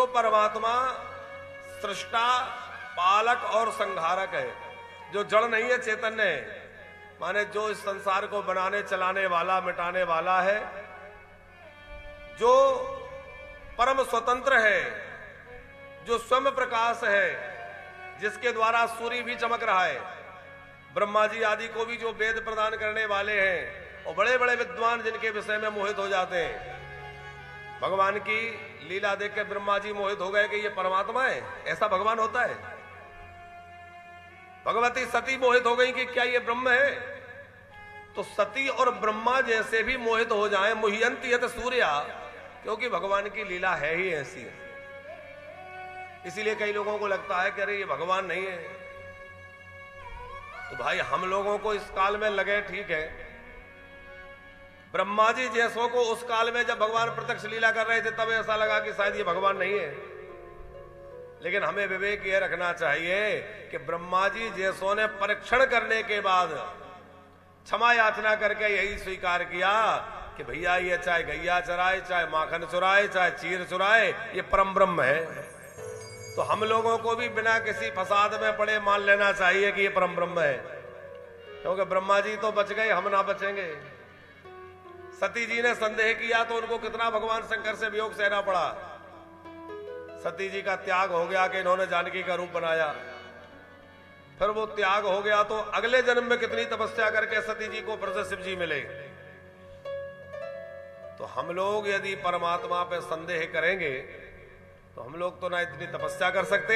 जो परमात्मा सृष्टा, पालक और संहारक है, जो जड़ नहीं है, चैतन्य है, माने जो इस संसार को बनाने, चलाने वाला, मिटाने वाला है, जो परम स्वतंत्र है, जो स्वयं प्रकाश है, जिसके द्वारा सूर्य भी चमक रहा है, ब्रह्मा जी आदि को भी जो वेद प्रदान करने वाले हैं, और बड़े बड़े विद्वान जिनके विषय में मोहित हो जाते हैं। भगवान की लीला देख के ब्रह्मा जी मोहित हो गए कि ये परमात्मा है, ऐसा भगवान होता है। भगवती सती मोहित हो गई कि क्या ये ब्रह्म है। तो सती और ब्रह्मा जैसे भी मोहित हो जाएं, मुह्यंति यत सूर्या, क्योंकि भगवान की लीला है ही ऐसी। इसीलिए कई लोगों को लगता है कि अरे ये भगवान नहीं है। तो भाई हम लोगों को इस काल में लगे ठीक है, ब्रह्मा जी जैसों को उस काल में जब भगवान प्रत्यक्ष लीला कर रहे थे तब ऐसा लगा कि शायद ये भगवान नहीं है। लेकिन हमें विवेक यह रखना चाहिए कि ब्रह्मा जी जैसों ने परीक्षण करने के बाद क्षमा याचना करके यही स्वीकार किया कि भैया ये चाहे गैया चराए, चाहे माखन चुराए, चाहे चीर चुराए, ये परम ब्रह्म है। तो हम लोगों को भी बिना किसी फसाद में पड़े मान लेना चाहिए कि ये परम ब्रह्म है, क्योंकि ब्रह्मा जी तो बच गए, हम ना बचेंगे। सती जी ने संदेह किया तो उनको कितना भगवान शंकर से वियोग सहना पड़ा। सती जी का त्याग हो गया कि इन्होंने जानकी का रूप बनाया, फिर वो त्याग हो गया तो अगले जन्म में कितनी तपस्या करके सती जी को फिर से शिव जी मिले। तो हम लोग यदि परमात्मा पे संदेह करेंगे तो हम लोग तो ना इतनी तपस्या कर सकते,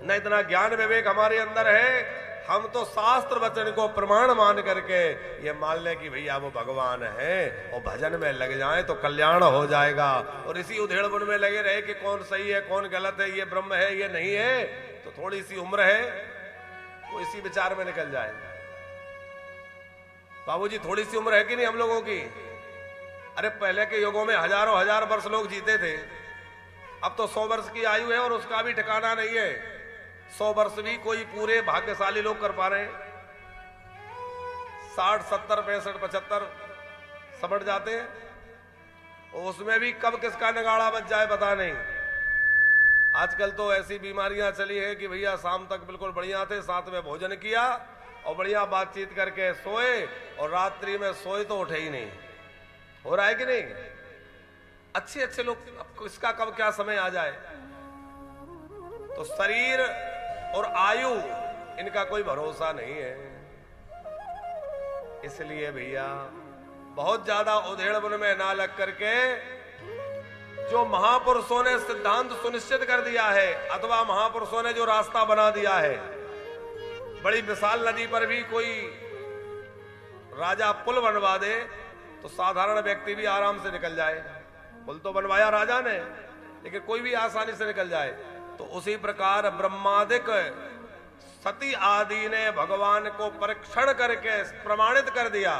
न इतना ज्ञान विवेक हमारे अंदर है। हम तो शास्त्र वचन को प्रमाण मान करके ये मान लें कि भैया वो भगवान है, और भजन में लग जाएं तो कल्याण हो जाएगा। और इसी उधेड़बुन में लगे रहे कि कौन सही है, कौन गलत है, ये ब्रह्म है, ये नहीं है, तो थोड़ी सी उम्र है वो इसी विचार में निकल जाए। बाबूजी थोड़ी सी उम्र है कि नहीं हम लोगों की? अरे पहले के युगों में हजारों हजार वर्ष लोग जीते थे, अब तो 100 वर्ष की आयु है और उसका भी ठिकाना नहीं है। 100 वर्ष भी कोई पूरे भाग्यशाली लोग कर पा रहे हैं, 60, 70, 65, 75 समझ जाते हैं, और उसमें भी कब किसका नगाड़ा बच जाए पता नहीं। आजकल तो ऐसी बीमारियां चली है कि भैया शाम तक बिल्कुल बढ़िया थे, साथ में भोजन किया और बढ़िया बातचीत करके सोए, और रात्रि में सोए तो उठे ही नहीं। हो रहा है कि नहीं? अच्छे अच्छे लोग, अब इसका कब क्या समय आ जाए। तो शरीर और आयु इनका कोई भरोसा नहीं है। इसलिए भैया बहुत ज्यादा उधेड़बुन में ना लग करके जो महापुरुषों ने सिद्धांत सुनिश्चित कर दिया है, अथवा महापुरुषों ने जो रास्ता बना दिया है, बड़ी विशाल नदी पर भी कोई राजा पुल बनवा दे तो साधारण व्यक्ति भी आराम से निकल जाए। पुल तो बनवाया राजा ने, लेकिन कोई भी आसानी से निकल जाए। तो उसी प्रकार ब्रह्मादिक सती आदि ने भगवान को परीक्षण करके प्रमाणित कर दिया।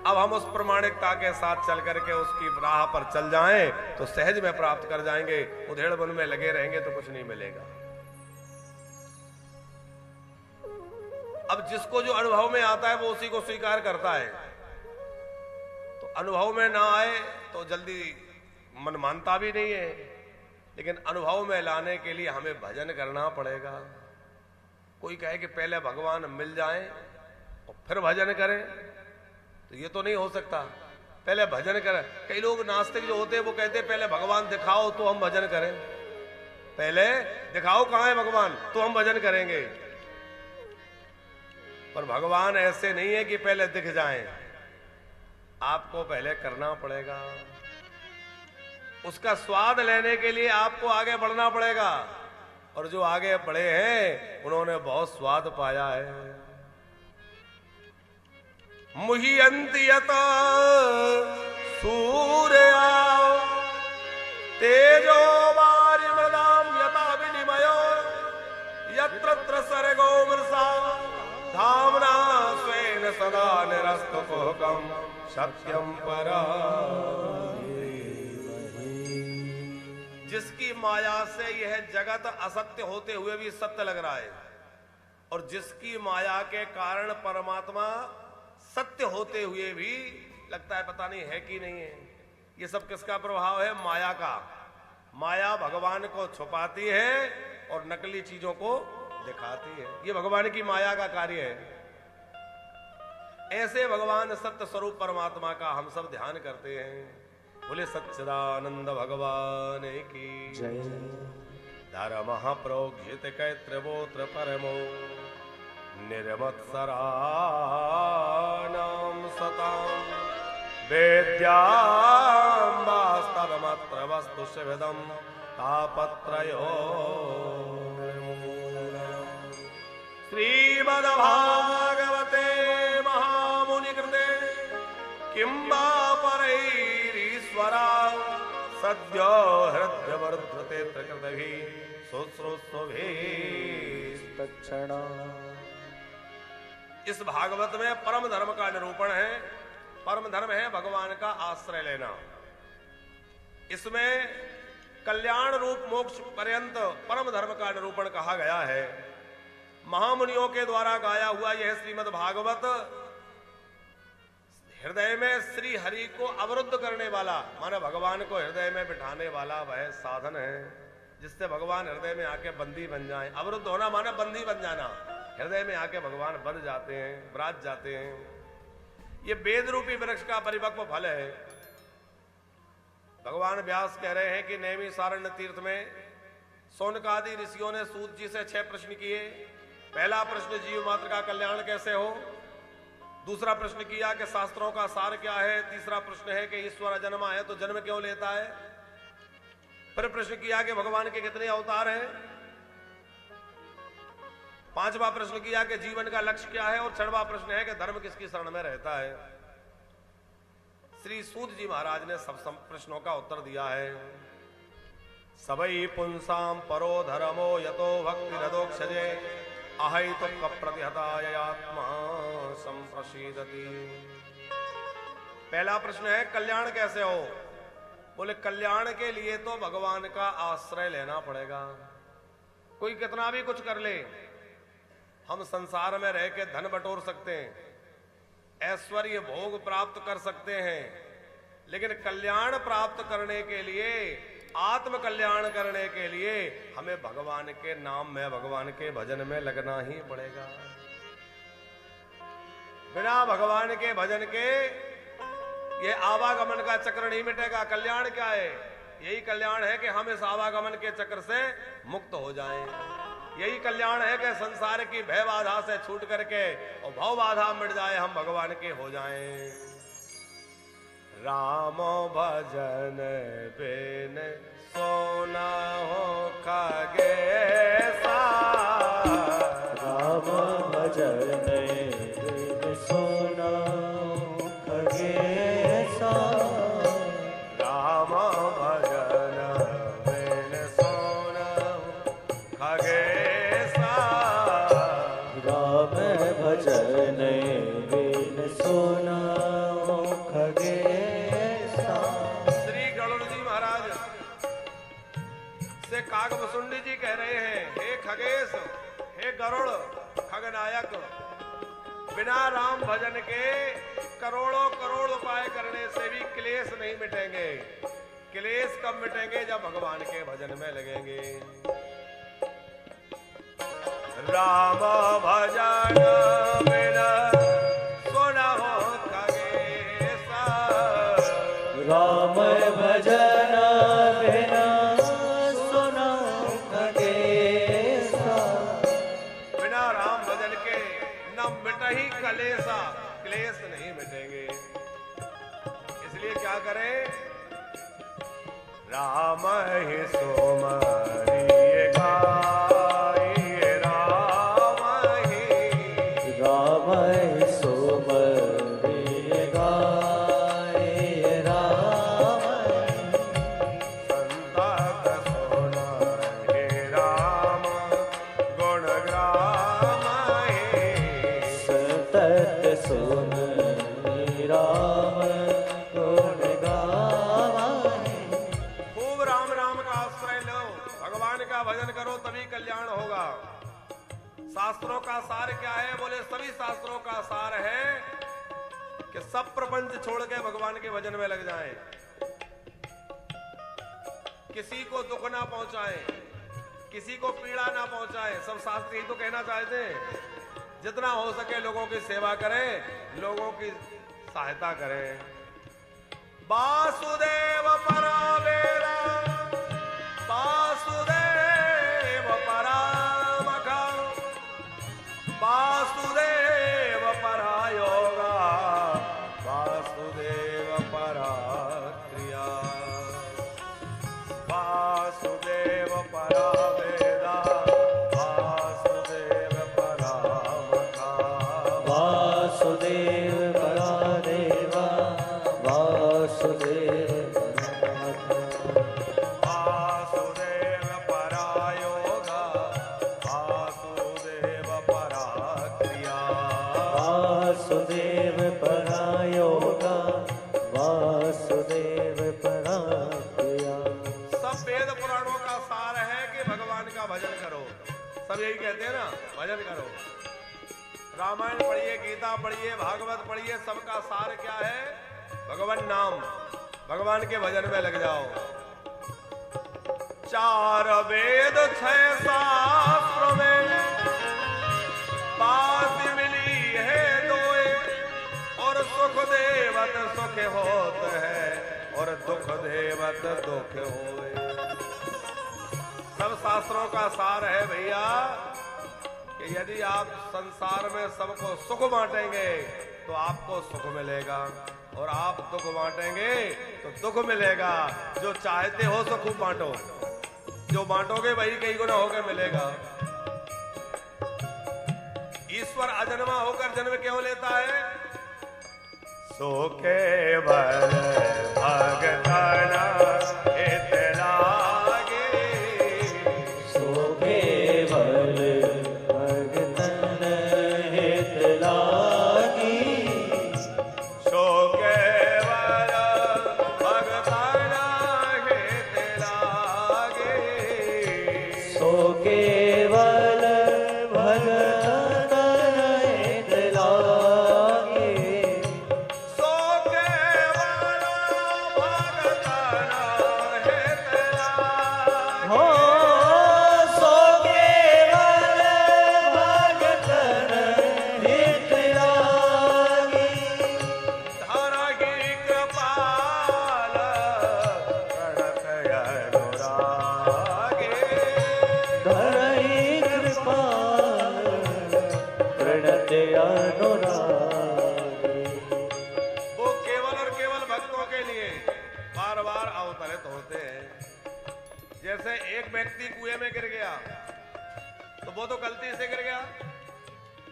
अब हम उस प्रमाणिकता के साथ चल करके उसकी राह पर चल जाएं तो सहज में प्राप्त कर जाएंगे। उधेड़बुन में लगे रहेंगे तो कुछ नहीं मिलेगा। अब जिसको जो अनुभव में आता है वो उसी को स्वीकार करता है। तो अनुभव में ना आए तो जल्दी मन मानता भी नहीं है, लेकिन अनुभव में लाने के लिए हमें भजन करना पड़ेगा। कोई कहे कि पहले भगवान मिल जाए और फिर भजन करें, तो ये तो नहीं हो सकता। पहले भजन करें। कई लोग नास्तिक जो होते हैं वो कहते हैं पहले भगवान दिखाओ तो हम भजन करें। पहले दिखाओ कहां है भगवान तो हम भजन करेंगे। पर भगवान ऐसे नहीं है कि पहले दिख जाएं, आपको पहले करना पड़ेगा। उसका स्वाद लेने के लिए आपको आगे बढ़ना पड़ेगा, और जो आगे बढ़े हैं उन्होंने बहुत स्वाद पाया है। मुह्यन्ति यत सूर्या तेजो वारिमृदां यथा विनिमयो यत्र सर्गो मृषा धाम्ना स्वेन सदा निरस्तकुहकं सत्यं पराधीमहि। जिसकी माया से यह जगत असत्य होते हुए भी सत्य लग रहा है, और जिसकी माया के कारण परमात्मा सत्य होते हुए भी लगता है पता नहीं है कि नहीं है। ये सब किसका प्रभाव है? माया का। माया भगवान को छुपाती है और नकली चीजों को दिखाती है। ये भगवान की माया का कार्य है। ऐसे भगवान सत्य स्वरूप परमात्मा का हम सब ध्यान करते हैं। बोले सच्चिदानंद भगवान की जय। धर्म प्रोक्षित कैत्रवोत्र परमो निर्मत्सराणां सतां वेद्यां वास्तवमत्र वस्तु शिवदं तापत्रयो श्रीमद्भागवते महामुनिकृते किं वा परैरीश्वरा सद्यो हृद्यवर्धते प्रकृतिभिः शुश्रूषुभिस्तत्क्षणा। इस भागवत में परम धर्म का निरूपण है। परम धर्म है भगवान का आश्रय लेना। इसमें कल्याण रूप मोक्ष पर्यंत परम धर्म का निरूपण कहा गया है। महामुनियों के द्वारा गाया हुआ यह श्रीमद् भागवत हृदय में श्री हरि को अवरुद्ध करने वाला, माने भगवान को हृदय में बिठाने वाला वह साधन है जिससे भगवान हृदय में आके बंदी बन जाएं। अवरुद्ध होना माने बंदी बन जाना। हृदय में आके भगवान बन जाते हैं, विराज जाते हैं। ये वेद रूपी वृक्ष का परिपक्व फल है। भगवान व्यास कह रहे हैं कि नैमिषारण्य तीर्थ में शौनकादि ऋषियों ने सूत जी से 6 प्रश्न किए। पहला प्रश्न जीव मात्र का कल्याण कैसे हो। दूसरा प्रश्न किया कि शास्त्रों का सार क्या है। तीसरा प्रश्न है कि ईश्वर जन्मा है तो जन्म क्यों लेता है। फिर प्रश्न किया कि भगवान के कितने अवतार हैं। पांचवा प्रश्न किया कि जीवन का लक्ष्य क्या है। और छठवां प्रश्न है कि धर्म किसकी शरण में रहता है। श्री सूत जी महाराज ने सब प्रश्नों का उत्तर दिया है। सबई पुंसाम परो धर्मो यतो भक्ति रदोक्षजे अहैतु प्रतिहताय आत्मा संप्रसीदति। पहला प्रश्न है कल्याण कैसे हो। बोले कल्याण के लिए तो भगवान का आश्रय लेना पड़ेगा। कोई कितना भी कुछ कर ले, हम संसार में रह के धन बटोर सकते हैं, ऐश्वर्य भोग प्राप्त कर सकते हैं, लेकिन कल्याण प्राप्त करने के लिए, आत्म कल्याण करने के लिए हमें भगवान के नाम में, भगवान के भजन में लगना ही पड़ेगा। बिना भगवान के भजन के ये आवागमन का चक्र नहीं मिटेगा। कल्याण क्या है। यही कल्याण है कि हम इस आवागमन के चक्र से मुक्त हो जाएं। यही कल्याण है कि संसार की भय बाधा से छूट करके और भव बाधा मिट जाए, हम भगवान के हो जाएं। राम भजन बिन सोना हो खगेसा। राम भजन बिन सोना हो खगेसा। राम भजन बिन सोना हो खगेसा। राम भजन बिन सोना हो खगेसा। श्री गरुड़ जी महाराज से कागभूषुंडी जी कह रहे हैं, हे खगेश, हे गरुड़ खगनायक, बिना राम भजन के करोड़ों करोड़ उपाय करने से भी क्लेश नहीं मिटेंगे। क्लेश कब मिटेंगे, जब भगवान के भजन में लगेंगे। राम भजन बिना सोना हो खगेसा। राम भजन बिना सोना हो खगेसा। बिना राम भजन के न मिट ही कलेसा, क्लेश नहीं मिटेंगे। इसलिए क्या करें, राम ही सोमरिए गाइए। राम सोमरिए गाए। राम संतत सोना हे राम गुण ग्राम हे। सतत सुन राम गुण गावे। खूब राम राम का आश्रय लो, भगवान का भजन करो, तभी कल्याण होगा। शास्त्रों का सार क्या है। बोले सभी शास्त्रों का सार है कि सब प्रपंच छोड़ के भगवान के भजन में लग जाएं। किसी को दुख ना पहुंचाए, किसी को पीड़ा ना पहुंचाए। सब शास्त्र यही तो कहना चाहते हैं, जितना हो सके लोगों की सेवा करें, लोगों की सहायता करें। वासुदेव परावेरा, वासुदेव परामखा, वासुदेव परायोगा, वासुदेव पराक्रिया, वासुदेव परावेदा, वासुदेव परामखा, वासुदेव परादेवा, वासुदेव परामखा, वासुदेव परायोगा, वासुदेव पराक्रिया, वासुदेव परायोगा, वासुदेव पराक्रिया। सब वेद पुराणों का सार है कि भगवान का भजन करो। सब यही कहते हैं ना, भजन करो। रामायण पढ़िए, गीता पढ़िए, भागवत पढ़िए, सबका सार क्या है? भगवान नाम, भगवान के भजन में लग जाओ। चार वेद छह शास्त्र में बात मिली है दोए, और सुख देवत सुख होत है, और दुख देवत दुख होए। सब शास्त्रों का सार है भैया कि यदि आप संसार में सबको सुख बांटेंगे तो आपको सुख मिलेगा, और आप दुख बांटेंगे तो दुख मिलेगा। जो चाहते हो सो खूब बांटो, जो बांटोगे वही कई गुना होकर मिलेगा। ईश्वर अजन्मा होकर जन्म क्यों लेता है? सो केवल भगतना हित लागे, सो केवल भगतन हित लागी, सो केवल भगतना हित लागे, सो केवल भगतन हित लागी, सो केवल भगतना हित लागे। हो सो केवल भगतन हित लागी। धरहि कृपाल प्रणत अनुरागे, धरहि कृपाल प्रणत अनुरागी। वो केवल और केवल भक्तों के लिए बार बार अवतरित होते हैं। जैसे एक व्यक्ति कुएं में गिर गया तो वो तो गलती से गिर गया,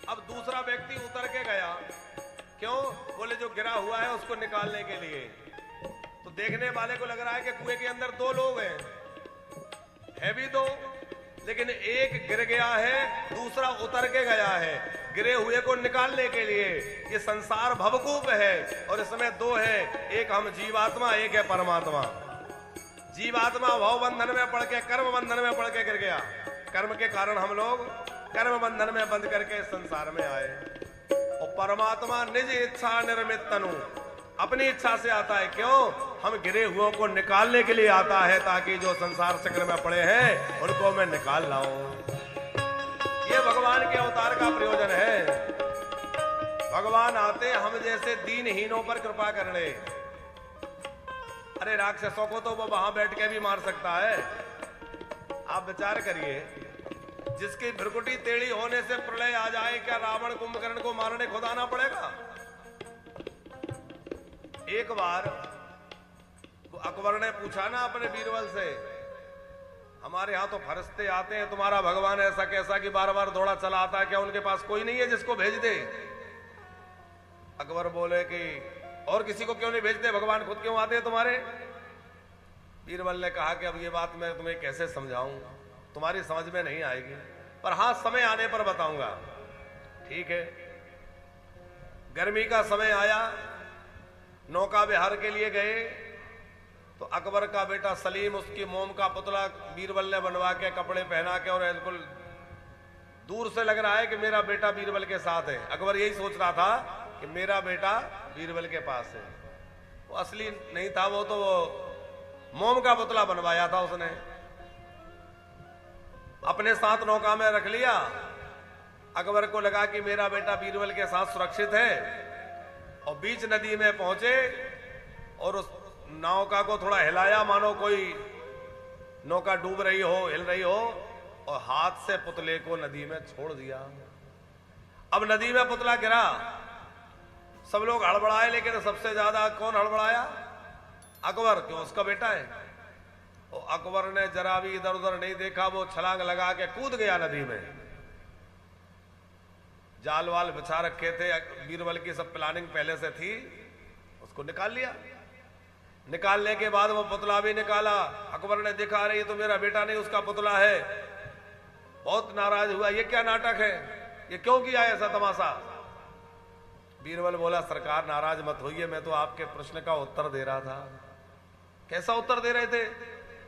अब दूसरा व्यक्ति उतर के गया। क्यों? बोले जो गिरा हुआ है उसको निकालने के लिए। तो देखने वाले को लग रहा है कि कुएं के अंदर दो लोग हैं, है भी दो, लेकिन एक गिर गया है, दूसरा उतर के गया है गिरे हुए को निकालने के लिए। ये संसार भवकूप है और इसमें दो है, एक हम जीवात्मा, एक है परमात्मा। जीवात्मा भव बंधन में पड़ के, कर्म बंधन में पड़ के गिर गया। कर्म के कारण हम लोग कर्म बंधन में बंध करके संसार में आए। और परमात्मा निज इच्छा निर्मित तनु, अपनी इच्छा से आता है। क्यों? हम गिरे हुओं को निकालने के लिए आता है, ताकि जो संसार चक्र में पड़े हैं उनको मैं निकाल लाऊं। ये भगवान के अवतार का प्रयोजन है। भगवान आते हम जैसे दीनहीनों पर कृपा करने। अरे राक्षसों को तो वो वहां बैठ के भी मार सकता है। आप विचार करिए, जिसकी भ्रुकुटी टेढ़ी होने से प्रलय आ जाए, क्या रावण कुंभकर्ण को मारने खुद आना पड़ेगा? एक बार अकबर ने पूछा ना अपने बीरबल से, हमारे यहां तो फरिश्ते आते हैं, तुम्हारा भगवान ऐसा कैसा कि बार बार दौड़ा चला आता है, क्या उनके पास कोई नहीं है जिसको भेज दे? अकबर बोले कि और किसी को क्यों नहीं भेजते, भगवान खुद क्यों आते हैं तुम्हारे? बीरबल ने कहा कि अब ये बात मैं तुम्हें कैसे समझाऊं, तुम्हारी समझ में नहीं आएगी, पर हां समय आने पर बताऊंगा। ठीक है। गर्मी का समय आया, नौका विहार के लिए गए, तो अकबर का बेटा सलीम उसकी मोम का पुतला बीरबल ने बनवा के, कपड़े पहना के, और बिल्कुल दूर से लग रहा है कि मेरा बेटा बीरबल के साथ है। अकबर यही सोच रहा था कि मेरा बेटा बीरबल के पास है। वो असली नहीं था, वो तो वो मोम का पुतला बनवाया था उसने, अपने साथ नौका में रख लिया। अकबर को लगा कि मेरा बेटा बीरबल के साथ सुरक्षित है, और बीच नदी में पहुंचे और उस नौका को थोड़ा हिलाया मानो कोई नौका डूब रही हो, हिल रही हो, और हाथ से पुतले को नदी में छोड़ दिया। अब नदी में पुतला गिरा, सब लोग हड़बड़ाए, लेकिन सबसे ज्यादा कौन हड़बड़ाया? अकबर, क्यों उसका बेटा है। और अकबर ने जरा भी इधर उधर नहीं देखा, वो छलांग लगा के कूद गया नदी में। जाल वाल बिछा रखे थे, बीरबल की सब प्लानिंग पहले से थी, उसको निकाल लिया। निकालने के बाद वो पुतला भी निकाला। अकबर ने देखा, अरे ये तो मेरा बेटा नहीं, उसका पुतला है। बहुत नाराज हुआ, ये क्या नाटक है, ये क्यों किया ऐसा तमाशा। बीरबल बोला, सरकार नाराज मत होइए, मैं तो आपके प्रश्न का उत्तर दे रहा था। कैसा उत्तर दे रहे थे?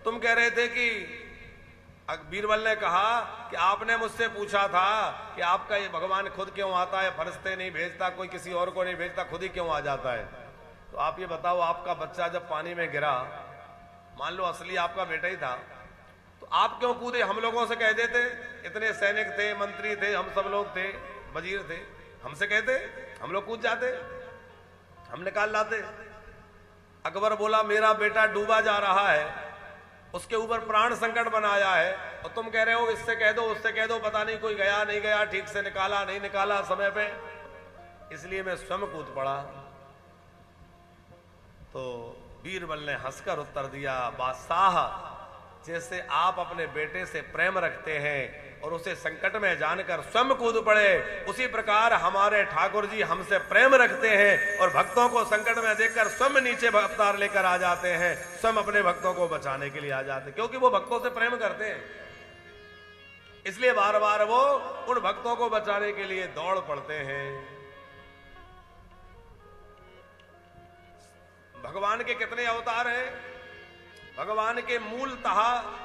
तुम कह रहे थे कि बीरबल ने कहा कि आपने मुझसे पूछा था कि आपका ये भगवान खुद क्यों आता है, फरिश्ते नहीं भेजता, कोई किसी और को नहीं भेजता, खुद ही क्यों आ जाता है। तो आप ये बताओ, आपका बच्चा जब पानी में गिरा, मान लो असली आपका बेटा ही था, तो आप क्यों कूदे? हम लोगों से कह देते, इतने सैनिक थे, मंत्री थे, हम सब लोग थे, वजीर थे, हमसे कहते, हम लोग कूद जाते, हम निकाल लाते। अकबर बोला, मेरा बेटा डूबा जा रहा है, उसके ऊपर प्राण संकट बनाया है, और तुम कह रहे हो इससे कह दो, उससे कह दो, पता नहीं कोई गया नहीं गया, ठीक से निकाला नहीं निकाला समय पे, इसलिए मैं स्वयं कूद पड़ा। तो बीरबल ने हंसकर उत्तर दिया, बादशाह, जैसे आप अपने बेटे से प्रेम रखते हैं और उसे संकट में जानकर स्वयं कूद पड़े, उसी प्रकार हमारे ठाकुर जी हमसे प्रेम रखते हैं और भक्तों को संकट में देखकर स्वयं नीचे अवतार लेकर आ जाते हैं, स्वयं अपने भक्तों को बचाने के लिए आ जाते हैं, क्योंकि वो भक्तों से प्रेम करते हैं, इसलिए बार बार वो उन भक्तों को बचाने के लिए दौड़ पड़ते हैं। भगवान के कितने अवतार हैं? भगवान के मूलतः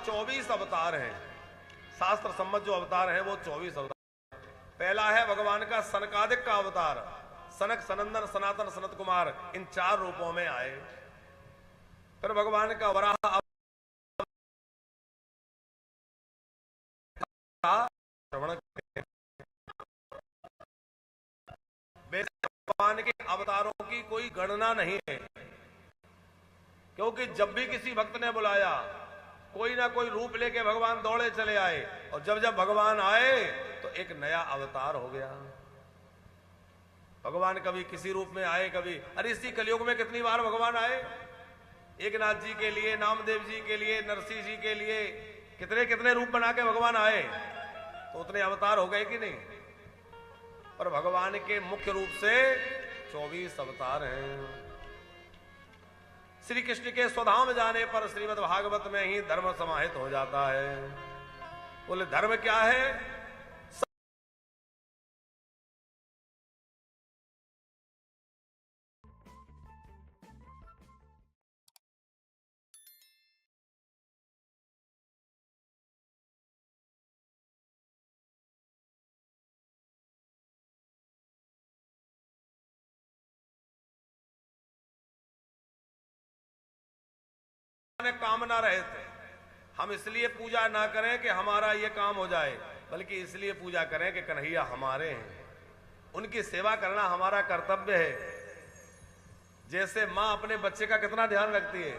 24 अवतार हैं। शास्त्र सम्मत जो अवतार हैं वो 24 अवतार। पहला है भगवान का सनकादिक का अवतार, सनक, सनंदन, सनातन, सनत कुमार, इन 4 रूपों में आए। फिर भगवान का वराह भगवान के अवतारों की कोई गणना नहीं है, क्योंकि जब भी किसी भक्त ने बुलाया, कोई ना कोई रूप लेके भगवान दौड़े चले आए, और जब जब भगवान आए तो एक नया अवतार हो गया। भगवान कभी किसी रूप में आए, कभी, अरे इसी कलयुग में कितनी बार भगवान आए, एकनाथ जी के लिए, नामदेव जी के लिए, नरसिंह जी के लिए, कितने कितने रूप बना के भगवान आए, तो उतने अवतार हो गए कि नहीं। पर भगवान के मुख्य रूप से 24 अवतार हैं। श्री कृष्ण के स्वधाम जाने पर श्रीमद् भागवत में ही धर्म समाहित हो जाता है। बोले धर्म क्या है? काम ना रहे थे, हम इसलिए पूजा ना करें कि हमारा ये काम हो जाए, बल्कि इसलिए पूजा करें कि कन्हैया हमारे हैं, उनकी सेवा करना हमारा कर्तव्य है। जैसे माँ अपने बच्चे का कितना ध्यान रखती है,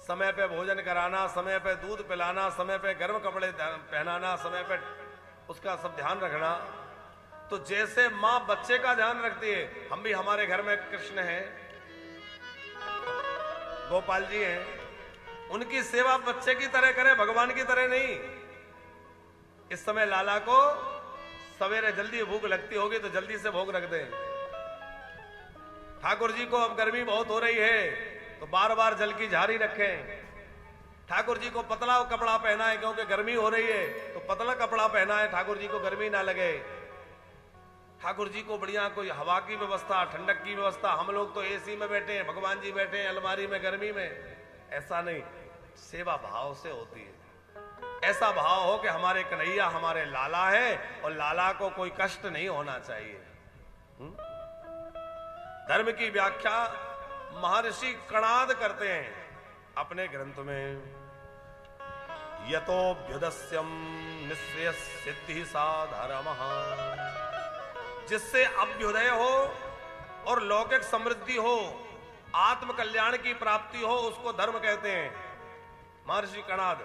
समय पे भोजन कराना, समय पे दूध पिलाना, समय पे गर्म कपड़े पहनाना, समय पे उसका सब ध्यान रखना, तो जैसे माँ बच्चे का ध्यान रखती है, हम भी, हमारे घर में कृष्ण हैं, गोपाल जी हैं, उनकी सेवा बच्चे की तरह करें, भगवान की तरह नहीं। इस समय लाला को सवेरे जल्दी भूख लगती होगी तो जल्दी से भोग रख दें। ठाकुर जी को अब गर्मी बहुत हो रही है तो बार बार जल की झारी रखें। ठाकुर जी को पतला कपड़ा पहना है क्योंकि गर्मी हो रही है, तो पतला कपड़ा पहना है, ठाकुर जी को गर्मी ना लगे। ठाकुर जी को बढ़िया कोई हवा की व्यवस्था, ठंडक की व्यवस्था। हम लोग तो एसी में बैठे हैं, भगवान जी बैठे हैं अलमारी में गर्मी में, ऐसा नहीं। सेवा भाव से होती है। ऐसा भाव हो कि हमारे कन्हैया हमारे लाला है और लाला को कोई कष्ट नहीं होना चाहिए। धर्म की व्याख्या महर्षि कणाद करते हैं। अपने ग्रंथ में यतोऽभ्युदस्यम निःश्रेयः सिद्धि सा धर्मः, जिससे अभ्युदय हो और लौकिक समृद्धि हो, आत्म कल्याण की प्राप्ति हो, उसको धर्म कहते हैं। महर्षि कणाद।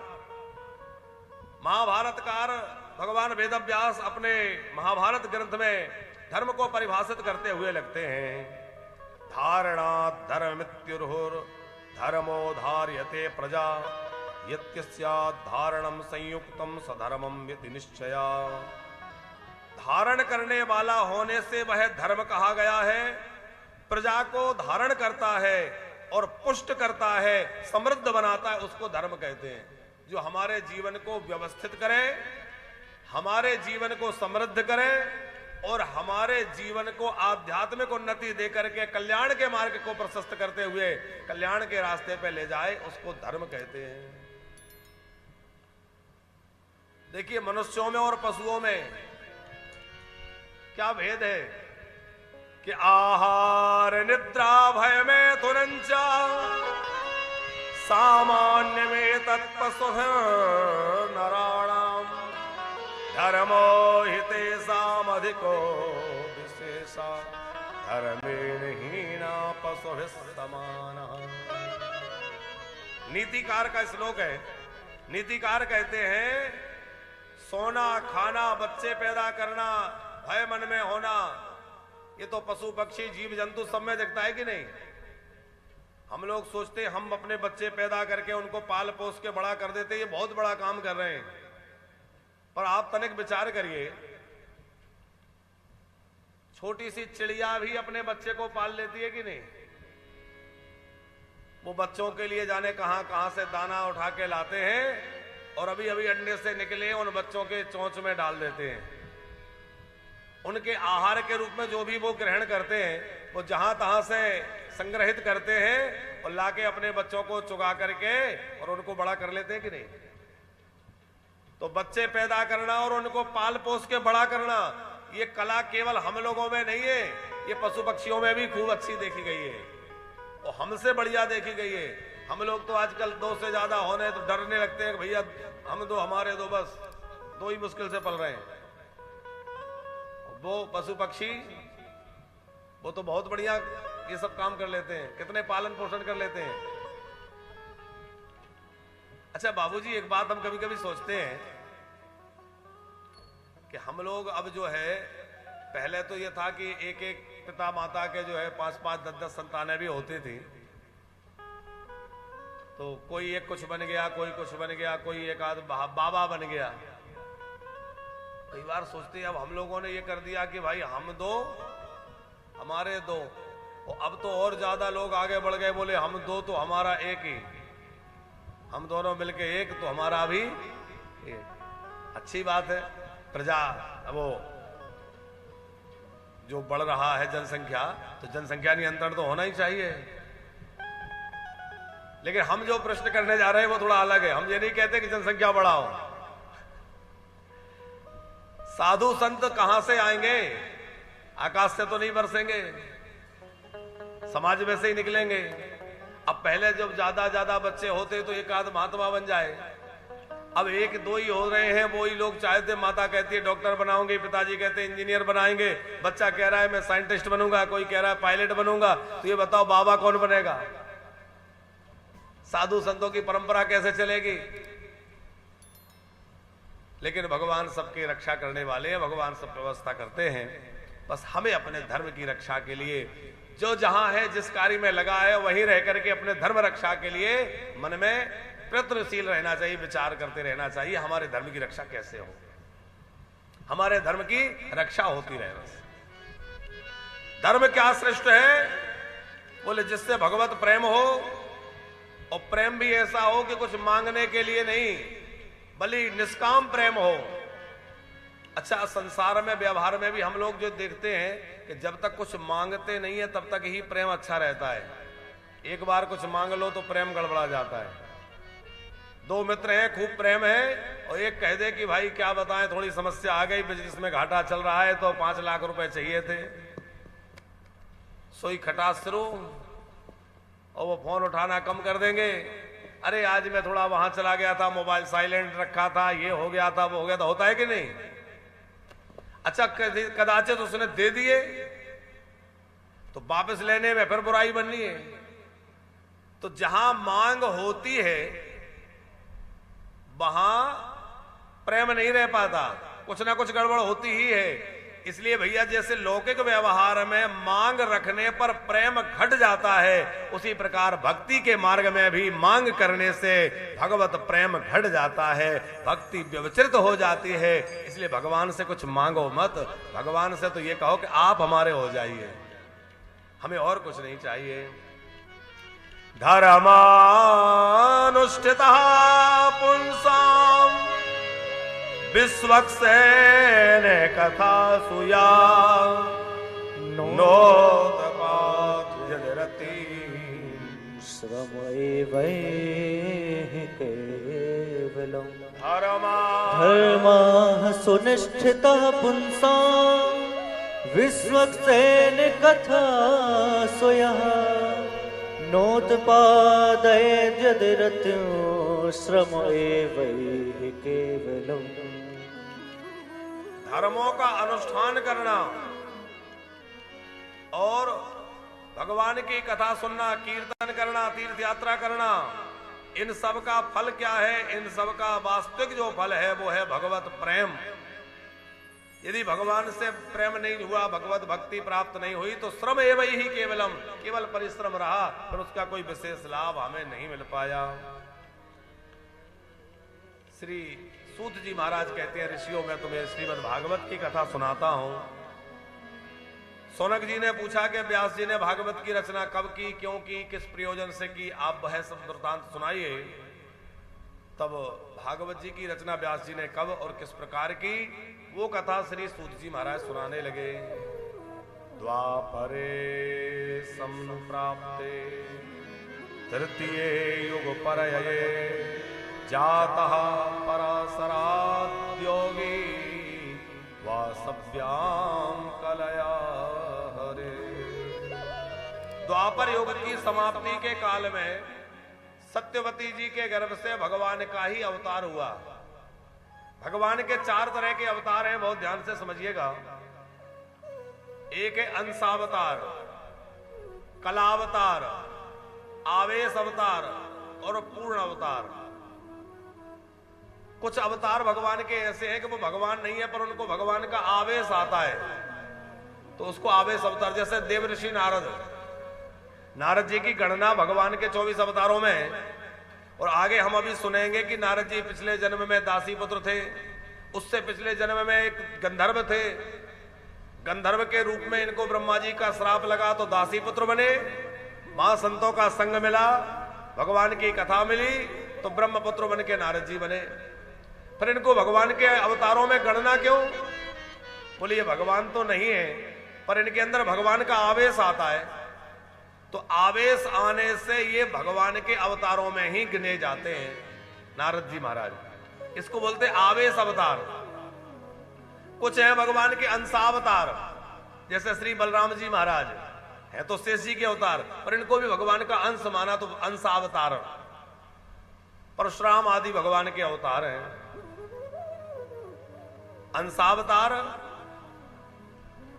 महाभारतकार भगवान वेदव्यास अपने महाभारत ग्रंथ में धर्म को परिभाषित करते हुए लगते हैं, धारणात् धर्ममित्युर्हुर् धर्मो धार्यते प्रजा यत्यस्यात् धारणम संयुक्तम सधर्मम इति निश्चया। धारण करने वाला होने से वह धर्म कहा गया है, प्रजा को धारण करता है और पुष्ट करता है, समृद्ध बनाता है, उसको धर्म कहते हैं। जो हमारे जीवन को व्यवस्थित करे, हमारे जीवन को समृद्ध करे और हमारे जीवन को आध्यात्मिक उन्नति देकर के कल्याण के मार्ग को प्रशस्त करते हुए कल्याण के रास्ते पे ले जाए, उसको धर्म कहते हैं। देखिए, मनुष्यों में और पशुओं में क्या भेद है कि आहार निद्रा भय में तुरंचा सामान्य में तत्पशु नराणाम धर्मो हिते सामधिको विशेषा धर्मेण हीना पशु समान। नीतिकार का श्लोक है। नीतिकार कहते हैं, सोना, खाना, बच्चे पैदा करना, भय मन में होना, ये तो पशु पक्षी जीव जंतु सब में दिखता है कि नहीं। हम लोग सोचते हैं हम अपने बच्चे पैदा करके उनको पाल पोस के बड़ा कर देते, ये बहुत बड़ा काम कर रहे हैं। पर आप तनिक विचार करिए, छोटी सी चिड़िया भी अपने बच्चे को पाल लेती है कि नहीं। वो बच्चों के लिए जाने कहां कहां से दाना उठा के लाते हैं और अभी अभी अंडे से निकले उन बच्चों के चोंच में डाल देते हैं। उनके आहार के रूप में जो भी वो ग्रहण करते हैं, वो जहां तहां से संग्रहित करते हैं और लाके अपने बच्चों को चुगा करके और उनको बड़ा कर लेते हैं कि नहीं। तो बच्चे पैदा करना और उनको पाल पोस के बड़ा करना, ये कला केवल हम लोगों में नहीं है, ये पशु पक्षियों में भी खूब अच्छी देखी गई है और हमसे बढ़िया देखी गई है। हम लोग तो आजकल 2 से ज्यादा होने तो डरने लगते हैं, भैया हम दो, हमारे दो, बस 2 ही मुश्किल से पल रहे हैं। वो पशु पक्षी वो तो बहुत बढ़िया ये सब काम कर लेते हैं, कितने पालन पोषण कर लेते हैं। अच्छा बाबूजी, एक बात हम कभी कभी सोचते हैं कि हम लोग अब जो है, पहले तो ये था कि एक एक पिता माता के जो है 5-5, 10-10 संतानें भी होती थी। तो कोई एक कुछ बन गया, कोई कुछ बन गया, कोई एक आध बाबा बन गया। कई बार सोचते हैं अब हम लोगों ने ये कर दिया कि भाई हम 2 हमारे 2, और अब तो और ज्यादा लोग आगे बढ़ गए, बोले हम 2 तो हमारा 1 ही, हम दोनों मिलके 1 तो हमारा भी 1। अच्छी बात है। प्रजा वो जो बढ़ रहा है जनसंख्या, तो जनसंख्या नियंत्रण तो होना ही चाहिए। लेकिन हम जो प्रश्न करने जा रहे हैं वो थोड़ा अलग है। हम ये नहीं कहते कि जनसंख्या बढ़ाओ। साधु संत कहां से आएंगे? आकाश से तो नहीं बरसेंगे, समाज में से ही निकलेंगे। अब पहले जब ज्यादा बच्चे होते तो एक आध महात्मा बन जाए, अब 1-2 ही हो रहे हैं। वो ही लोग चाहते, माता कहती है डॉक्टर बनाऊंगी, पिताजी कहते हैं इंजीनियर बनाएंगे, बच्चा कह रहा है मैं साइंटिस्ट बनूंगा, कोई कह रहा है पायलट बनूंगा। तो ये बताओ बाबा कौन बनेगा? साधु संतों की परंपरा कैसे चलेगी? लेकिन भगवान सबकी रक्षा करने वाले हैं, भगवान सब व्यवस्था करते हैं। बस हमें अपने धर्म की रक्षा के लिए जो जहां है, जिस कार्य में लगा है, वहीं रह करके अपने धर्म रक्षा के लिए मन में प्रयत्नशील रहना चाहिए, विचार करते रहना चाहिए हमारे धर्म की रक्षा कैसे हो, हमारे धर्म की रक्षा होती रहे। बस धर्म क्या श्रेष्ठ है? बोले जिससे भगवत प्रेम हो, और प्रेम भी ऐसा हो कि कुछ मांगने के लिए नहीं, बल्कि निष्काम प्रेम हो। अच्छा, संसार में व्यवहार में भी हम लोग जो देखते हैं कि जब तक कुछ मांगते नहीं है तब तक ही प्रेम अच्छा रहता है। एक बार कुछ मांग लो तो प्रेम गड़बड़ा जाता है। 2 मित्र हैं, खूब प्रेम है, और एक कह दे कि भाई क्या बताएं, थोड़ी समस्या आ गई, बिजनेस में घाटा चल रहा है तो 5 लाख रुपए चाहिए थे। सोई खटास शुरू, और वो फोन उठाना कम कर देंगे अरे आज मैं थोड़ा वहां चला गया था, मोबाइल साइलेंट रखा था, ये हो गया था, वो हो गया था, होता है कि नहीं? अच्छा कदाचित उसने दे दिए तो वापस लेने में फिर बुराई बननी है। तो जहां मांग होती है वहां प्रेम नहीं रह पाता, कुछ ना कुछ गड़बड़ होती ही है। इसलिए भैया जैसे लौकिक व्यवहार में मांग रखने पर प्रेम घट जाता है, उसी प्रकार भक्ति के मार्ग में भी मांग करने से भगवत प्रेम घट जाता है, भक्ति व्यवचरित हो जाती है। इसलिए भगवान से कुछ मांगो मत, भगवान से तो ये कहो कि आप हमारे हो जाइए, हमें और कुछ नहीं चाहिए। धर्मानुष्ठितः पुंसाम् विश्वक्सेन कथा सुया नोत्पाद्यरति श्रम एवैहि केवलम् धर्माः सुनिष्ठितः पुंसाम् विश्वक्सेन कथा सुयः नोत्पादयेद्यरति श्रम एवैहि केवलम्। धर्मों का अनुष्ठान करना और भगवान की कथा सुनना, कीर्तन करना, तीर्थ यात्रा करना, इन सब का फल क्या है? इन सब का वास्तविक जो फल है वो है भगवत प्रेम। यदि भगवान से प्रेम नहीं हुआ, भगवत भक्ति प्राप्त नहीं हुई तो श्रम एवं ही केवलम, केवल परिश्रम रहा, पर उसका कोई विशेष लाभ हमें नहीं मिल पाया। श्री सूत जी महाराज कहते हैं, ऋषियों में तुम्हें श्रीमद् भागवत की कथा सुनाता हूं। सौनक जी ने पूछा कि व्यास जी ने भागवत की रचना कब की, क्यों की, किस प्रयोजन से की, आप वह सब वृत्तांत सुनाइए। तब भागवत जी की रचना व्यास जी ने कब और किस प्रकार की, वो कथा श्री सूत जी महाराज सुनाने लगे। द्वापरे संप्राप्ते तृतीय युग परये जातः पराशराद्योगी वासव्याम कलया हरे। द्वापर युग की समाप्ति के काल में सत्यवती जी के गर्भ से भगवान का ही अवतार हुआ। भगवान के 4 तरह के अवतार हैं, बहुत ध्यान से समझिएगा। एक है अंशावतार, कलावतार, आवेश अवतार और पूर्ण अवतार। कुछ अवतार भगवान के ऐसे हैं कि वो भगवान नहीं है पर उनको भगवान का आवेश आता है, तो उसको आवेश अवतार। जैसे देवऋषि नारद जी की गणना भगवान के 24 अवतारों में है। और आगे हम अभी सुनेंगे कि नारद जी पिछले जन्म में दासी पुत्र थे, उससे पिछले जन्म में एक गंधर्व थे, गंधर्व के रूप में इनको ब्रह्मा जी का श्राप लगा तो दासी पुत्र बने, महासंतों का संग मिला, भगवान की कथा मिली तो ब्रह्मपुत्र बन के नारद जी बने। फिर इनको भगवान के अवतारों में गणना क्यों? बोले ये भगवान तो नहीं है पर इनके अंदर भगवान का आवेश आता है, तो आवेश आने से ये भगवान के अवतारों में ही गिने जाते हैं नारद जी महाराज। इसको बोलते आवेश अवतार। कुछ है भगवान के अंशावतार, जैसे श्री बलराम जी महाराज है तो शेष जी के अवतार, पर इनको भी भगवान का अंश माना तो अंशावतार। परशुराम आदि भगवान के अवतार हैं। अंशावतार,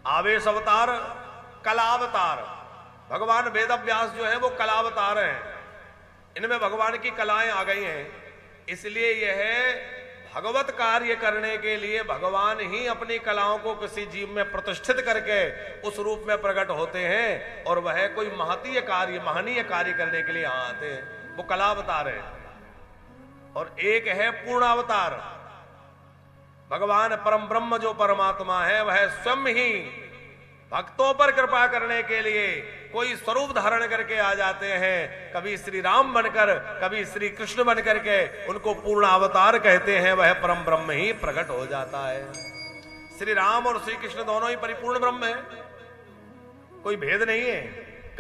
आवेश अवतार, कलावतार। भगवान वेदव्यास जो है वो कलावतार हैं, इनमें भगवान की कलाएं आ गई हैं। इसलिए यह भगवत कार्य करने के लिए भगवान ही अपनी कलाओं को किसी जीव में प्रतिष्ठित करके उस रूप में प्रकट होते हैं और वह कोई महतीय कार्य, महनीय कार्य करने के लिए यहां आते हैं, वो कलावतार है। और एक है पूर्णावतार। भगवान परम ब्रह्म जो परमात्मा है वह स्वयं ही भक्तों पर कृपा करने के लिए कोई स्वरूप धारण करके आ जाते हैं, कभी श्री राम बनकर, कभी श्री कृष्ण बनकर के, उनको पूर्ण अवतार कहते हैं। वह परम ब्रह्म ही प्रकट हो जाता है। श्री राम और श्री कृष्ण दोनों ही परिपूर्ण ब्रह्म है, कोई भेद नहीं है।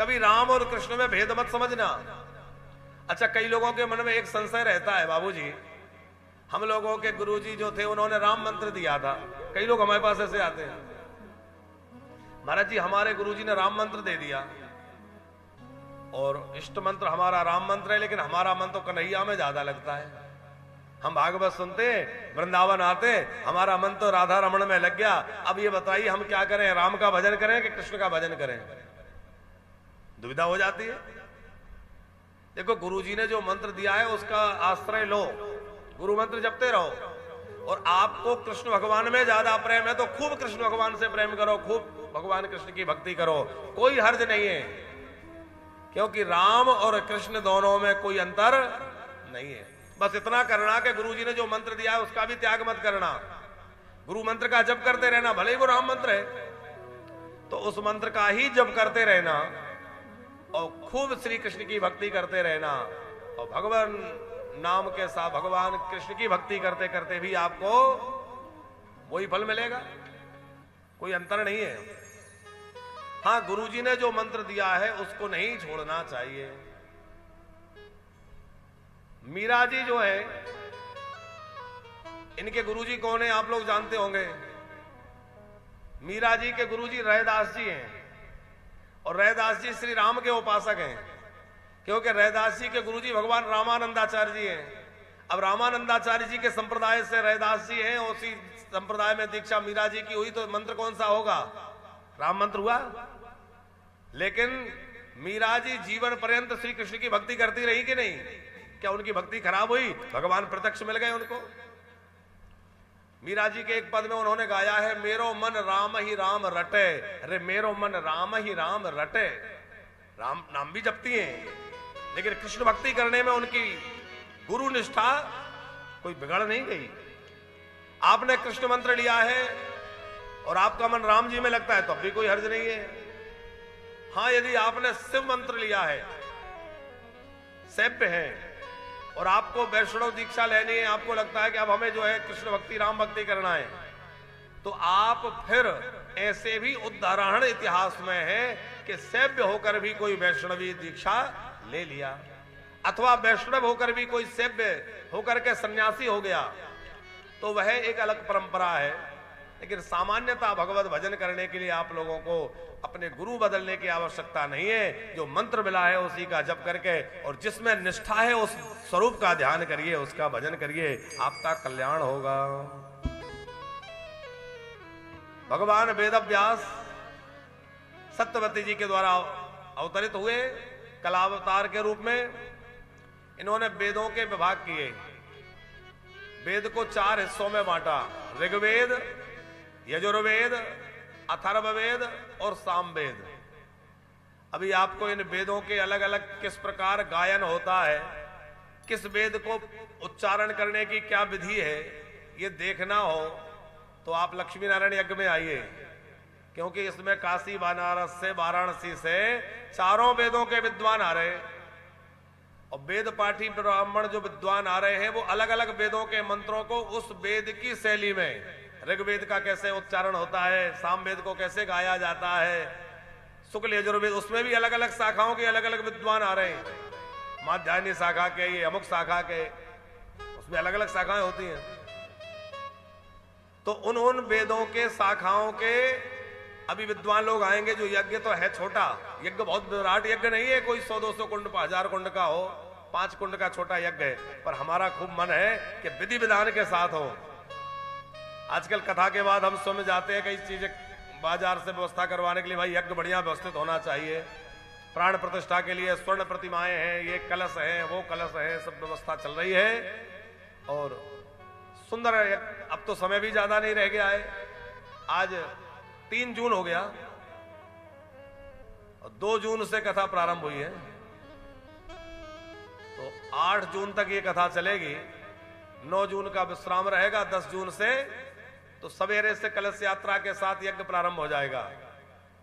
कभी राम और कृष्ण में भेद मत समझना। अच्छा, कई लोगों के मन में एक संशय रहता है, बाबूजी हम लोगों के गुरुजी जो थे उन्होंने राम मंत्र दिया था। कई लोग हमारे पास ऐसे आते हैं, महाराज जी हमारे गुरुजी ने राम मंत्र दे दिया और इष्ट मंत्र हमारा राम मंत्र है, लेकिन हमारा मन तो कन्हैया में ज्यादा लगता है। हम भागवत सुनते हैं, वृंदावन आते, हमारा मन तो राधा रमण में लग गया। अब ये बताइए हम क्या करें, राम का भजन करें कि कृष्ण का भजन करें? दुविधा हो जाती है। देखो, गुरुजी ने जो मंत्र दिया है उसका आश्रय लो, गुरु मंत्र जपते रहो। और आपको कृष्ण भगवान में ज्यादा प्रेम है तो खूब कृष्ण भगवान से प्रेम करो, खूब भगवान कृष्ण की भक्ति करो, कोई हर्ज नहीं है। क्योंकि राम और कृष्ण दोनों में कोई अंतर नहीं है। बस इतना करना कि गुरुजी ने जो मंत्र दिया है उसका भी त्याग मत करना। गुरु मंत्र का जप करते रहना, भले ही वो राम मंत्र है तो उस मंत्र का ही जप करते रहना और खूब श्री कृष्ण की भक्ति करते रहना। और भगवान नाम के साथ भगवान कृष्ण की भक्ति करते करते भी आपको वही फल मिलेगा, कोई अंतर नहीं है। हां, गुरुजी ने जो मंत्र दिया है उसको नहीं छोड़ना चाहिए। मीरा जी जो है, इनके गुरुजी कौन है आप लोग जानते होंगे। मीरा जी के गुरुजी रैदास जी हैं और रैदास जी श्री राम के उपासक हैं, क्योंकि रैदास जी के गुरुजी भगवान रामानंदाचार्य जी हैं। अब रामानंदाचार्य जी के संप्रदाय से रैदास जी हैं, उसी संप्रदाय में दीक्षा मीरा जी की हुई, तो मंत्र कौन सा होगा? राम मंत्र हुआ। लेकिन मीरा जी जीवन पर्यंत श्री कृष्ण की भक्ति करती रही कि नहीं? क्या उनकी भक्ति खराब हुई? भगवान प्रत्यक्ष मिल गए उनको। मीरा जी के एक पद में उन्होंने गाया है, मेरो मन राम ही राम रटे। अरे मेरो मन राम ही राम रटे। राम नाम भी जपती हैं, लेकिन कृष्ण भक्ति करने में उनकी गुरु निष्ठा कोई बिगड़ नहीं गई। आपने कृष्ण मंत्र लिया है और आपका मन राम जी में लगता है तो अब भी कोई हर्ज नहीं है। हां, यदि आपने शिव मंत्र लिया है, सैव्य है, और आपको वैष्णव दीक्षा लेनी है, आपको लगता है कि अब हमें जो है कृष्ण भक्ति राम भक्ति करना है, तो आप फिर ऐसे भी उदाहरण इतिहास में है कि सैव्य होकर भी कोई वैष्णवी दीक्षा ले लिया, अथवा वैष्णव होकर भी कोई सैव्य होकर के सन्यासी हो गया, तो वह एक अलग परंपरा है। लेकिन सामान्यतः भगवत भजन करने के लिए आप लोगों को अपने गुरु बदलने की आवश्यकता नहीं है। जो मंत्र मिला है उसी का जप करके और जिसमें निष्ठा है उस स्वरूप का ध्यान करिए, उसका भजन करिए, आपका कल्याण होगा। भगवान वेदव्यास सत्यवती जी के द्वारा अवतरित हुए कलावतार के रूप में। इन्होंने वेदों के विभाग किए, वेद को 4 हिस्सों में बांटा, ऋग्वेद, यजुर्वेद, अथर्ववेद और सामवेद। अभी आपको इन वेदों के अलग अलग किस प्रकार गायन होता है, किस वेद को उच्चारण करने की क्या विधि है, ये देखना हो तो आप लक्ष्मी नारायण यज्ञ में आइए, क्योंकि इसमें काशी बनारस से वाराणसी से चारों वेदों के विद्वान आ रहे हैं। और वेद पाठी ब्राह्मण जो विद्वान आ रहे हैं वो अलग अलग वेदों के मंत्रों को उस वेद की शैली में, ऋग्वेद का कैसे उच्चारण होता है, सामवेद को कैसे गाया जाता है, शुक्ल यजुर्वेद, उसमें भी अलग अलग शाखाओं के अलग अलग विद्वान आ रहे हैं। माध्यायनी शाखा के, ये अमुक शाखा के, उसमें अलग अलग शाखाएं होती हैं। तो उन वेदों के शाखाओं के अभी विद्वान लोग आएंगे। जो यज्ञ तो है छोटा, यज्ञ बहुत विराट यज्ञ नहीं है, कोई 100-200 कुंड 1000 कुंड का हो, 5 कुंड का छोटा यज्ञ है, पर हमारा खूब मन है कि विधि विधान के साथ हो। आजकल कथा के बाद हम स्वयं जाते हैं कई चीजें बाजार से व्यवस्था करवाने के लिए, भाई यज्ञ बढ़िया व्यवस्थित होना चाहिए। प्राण प्रतिष्ठा के लिए स्वर्ण प्रतिमाएं हैं, ये कलश है, वो कलश है, सब व्यवस्था चल रही है और सुंदर। अब तो समय भी ज्यादा नहीं रह गया है, आज 3 जून हो गया और 2 जून से कथा प्रारंभ हुई है, तो 8 जून तक ये कथा चलेगी। 9 जून का विश्राम रहेगा, 10 जून से तो सवेरे से कलश यात्रा के साथ यज्ञ प्रारंभ हो जाएगा।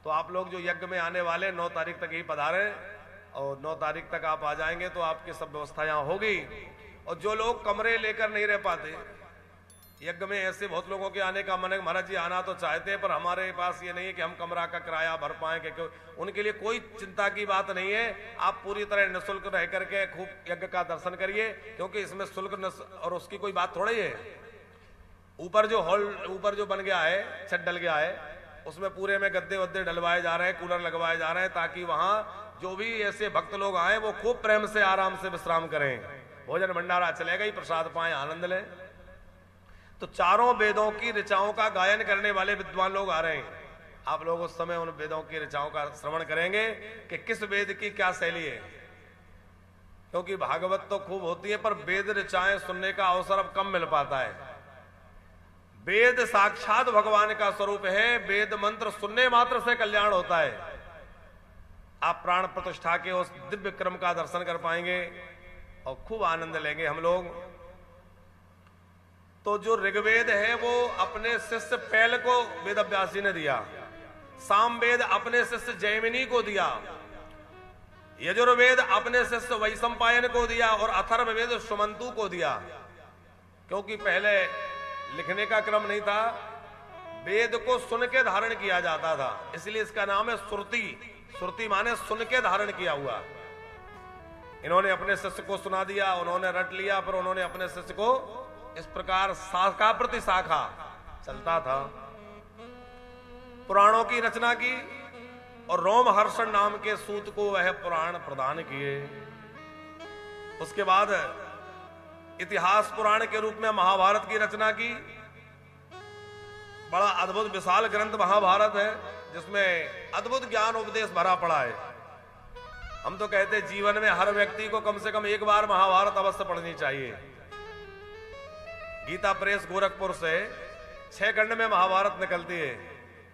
तो आप लोग जो यज्ञ में आने वाले 9 तारीख तक ही पधारे और 9 तारीख तक आप आ जाएंगे तो आपकी सब व्यवस्था यहाँ होगी। और जो लोग कमरे लेकर नहीं रह पाते यज्ञ में, ऐसे बहुत लोगों के आने का मन है, महाराज जी आना तो चाहते हैं पर हमारे पास ये नहीं है कि हम कमरा का किराया भर पाए, क्योंकि उनके लिए कोई चिंता की बात नहीं है। आप पूरी तरह निःशुल्क रह करके खूब यज्ञ का दर्शन करिए, क्योंकि इसमें शुल्क और उसकी कोई बात थोड़ी है। ऊपर जो हॉल ऊपर जो बन गया है, छत डल गया है, उसमें पूरे में गद्दे वद्दे डलवाए जा रहे हैं, कूलर लगवाए जा रहे हैं, ताकि वहां जो भी ऐसे भक्त लोग आए वो खूब प्रेम से आराम से विश्राम करें, भोजन भंडारा चलेगा ही, प्रसाद पाएं, आनंद लें। तो चारों वेदों की ऋचाओं का गायन करने वाले विद्वान लोग आ रहे हैं। आप लोग उस समय उन वेदों की ऋचाओं का श्रवण करेंगे कि किस वेद की क्या शैली है, क्योंकि भागवत तो खूब होती है पर वेद ऋचाएं सुनने का अवसर अब कम मिल पाता है। वेद साक्षात भगवान का स्वरूप है, वेद मंत्र सुनने मात्र से कल्याण होता है। आप प्राण प्रतिष्ठा के उस दिव्य क्रम का दर्शन कर पाएंगे और खूब आनंद लेंगे हम लोग। तो जो ऋग्वेद है वो अपने शिष्य पैल को वेदव्यासी ने दिया, सामवेद अपने शिष्य जैमिनी को दिया, यजुर्वेद अपने शिष्य वैशंपायन को दिया और अथर्ववेद सुमंतु को दिया। क्योंकि पहले लिखने का क्रम नहीं था, वेद को सुन के धारण किया जाता था, इसलिए इसका नाम है श्रुति। श्रुति माने सुन के धारण किया हुआ। इन्होंने अपने शिष्य को सुना दिया, उन्होंने रट लिया, पर उन्होंने अपने शिष्य को इस प्रकार शाखा प्रति शाखा चलता था। पुराणों की रचना की और रोमहर्षण नाम के सूत को वह पुराण प्रदान किए। उसके बाद इतिहास पुराण के रूप में महाभारत की रचना की। बड़ा अद्भुत विशाल ग्रंथ महाभारत है, जिसमें अद्भुत ज्ञान उपदेश भरा पड़ा है। हम तो कहते हैं जीवन में हर व्यक्ति को कम से कम एक बार महाभारत अवश्य पढ़नी चाहिए। गीता प्रेस गोरखपुर से 6 खंड में महाभारत निकलती है,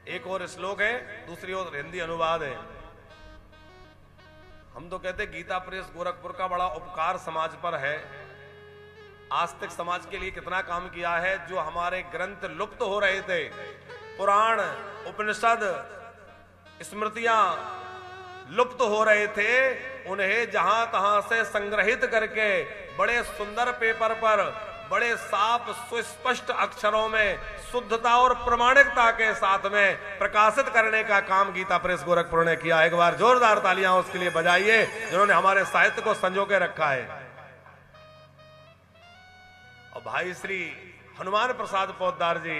एक और श्लोक है, दूसरी ओर हिंदी अनुवाद है। हम तो कहते गीता प्रेस गोरखपुर का बड़ा उपकार समाज पर है। आस्तिक समाज के लिए कितना काम किया है। जो हमारे ग्रंथ लुप्त हो रहे थे, पुराण उपनिषद स्मृतियां लुप्त हो रहे थे, उन्हें जहां तहां से संग्रहित करके बड़े सुंदर पेपर पर बड़े साफ सुस्पष्ट अक्षरों में शुद्धता और प्रमाणिकता के साथ में प्रकाशित करने का काम गीता प्रेस गोरखपुर ने किया। एक बार जोरदार तालियां उसके लिए बजाइए, जिन्होंने हमारे साहित्य को संजो के रखा है। और भाई श्री हनुमान प्रसाद पोद्दार जी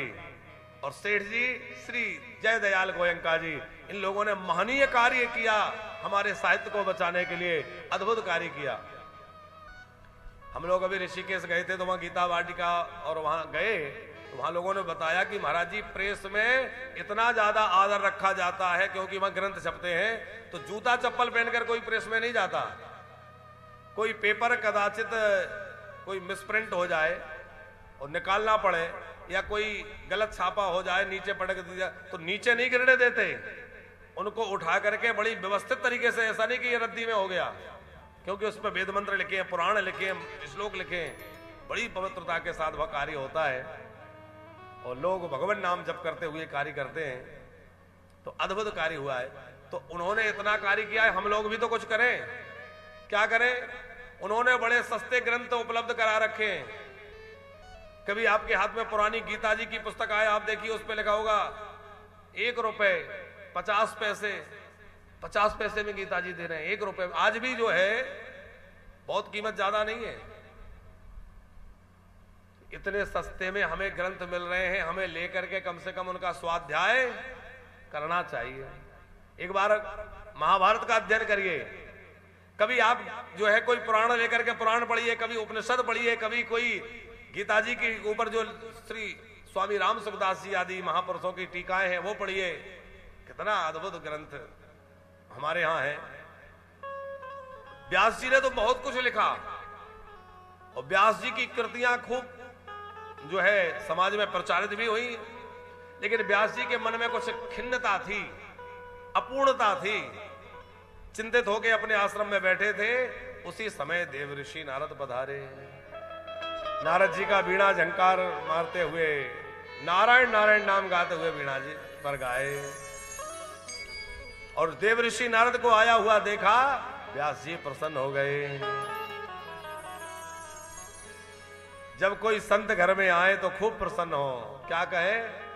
और सेठ जी श्री जय दयाल गोयंका जी, इन लोगों ने महनीय कार्य किया, हमारे साहित्य को बचाने के लिए अद्भुत कार्य किया। हम लोग अभी ऋषिकेश गए थे, तो वहां गीता वाटिका और वहां गए तो वहां लोगों ने बताया कि महाराज जी प्रेस में इतना ज्यादा आदर रखा जाता है, क्योंकि वहां ग्रंथ छपते हैं, तो जूता चप्पल पहनकर कोई प्रेस में नहीं जाता। कोई पेपर कदाचित कोई मिसप्रिंट हो जाए और निकालना पड़े, या कोई गलत छापा हो जाए, नीचे पटक दिया, तो नीचे नहीं गिरने देते, उनको उठा करके बड़ी व्यवस्थित तरीके से, ऐसा नहीं कि ये रद्दी में हो गया, क्योंकि उस पर वेद मंत्र लिखे हैं, पुराण लिखे हैं, श्लोक लिखे हैं, बड़ी पवित्रता के साथ वह कार्य होता है और लोग भगवान नाम जप करते हुए कार्य करते हैं। तो अद्भुत कार्य हुआ है। तो उन्होंने इतना कार्य किया है, हम लोग भी तो कुछ करें। क्या करें? उन्होंने बड़े सस्ते ग्रंथ उपलब्ध करा रखे हैं। कभी आपके हाथ में पुरानी गीता जी की पुस्तक आए, आप देखिए उस पर लिखा होगा 1 रुपए 50 पैसे, 50 पैसे में गीता जी दे रहे हैं, 1 रुपए। आज भी जो है बहुत कीमत ज्यादा नहीं है, इतने सस्ते में हमें ग्रंथ मिल रहे हैं, हमें लेकर के कम से कम उनका स्वाध्याय करना चाहिए। एक बार महाभारत का अध्ययन करिए, कभी आप जो है कोई पुराण लेकर के पुराण पढ़िए, कभी उपनिषद पढ़िए, कभी कोई गीता जी के ऊपर जो श्री स्वामी राम सुखदास जी आदि महापुरुषों की टीकाएं हैं वो पढ़िए। कितना अद्भुत ग्रंथ हमारे यहां है। व्यास जी ने तो बहुत कुछ लिखा और व्यास जी की कृतियां खूब जो है समाज में प्रचारित भी हुई, लेकिन व्यास जी के मन में कुछ खिन्नता थी, अपूर्णता थी। चिंतित होकर अपने आश्रम में बैठे थे, उसी समय देव ऋषि नारद पधारे। नारद जी का वीणा झंकार मारते हुए नारायण नारायण नाम गाते हुए वीणा जी पर गाए, और देव ऋषि नारद को आया हुआ देखा, व्यास जी प्रसन्न हो गए। जब कोई संत घर में आए तो खूब प्रसन्न हो, क्या कहे?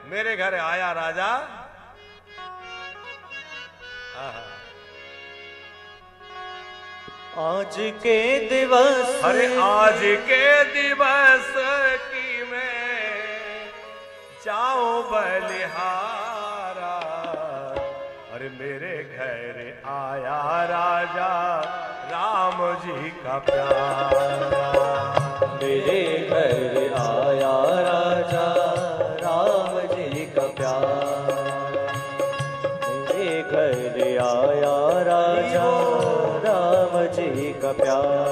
मेरे घर आया राजा। आज के दिवस, अरे आज के दिवस की मैं जाऊं बलिहारा, अरे मेरे घर आया राजा राम जी का प्यारा, मेरे घर आया राजा राम जी का प्यारा, मेरे घर आया राजा राम जी का प्यारा।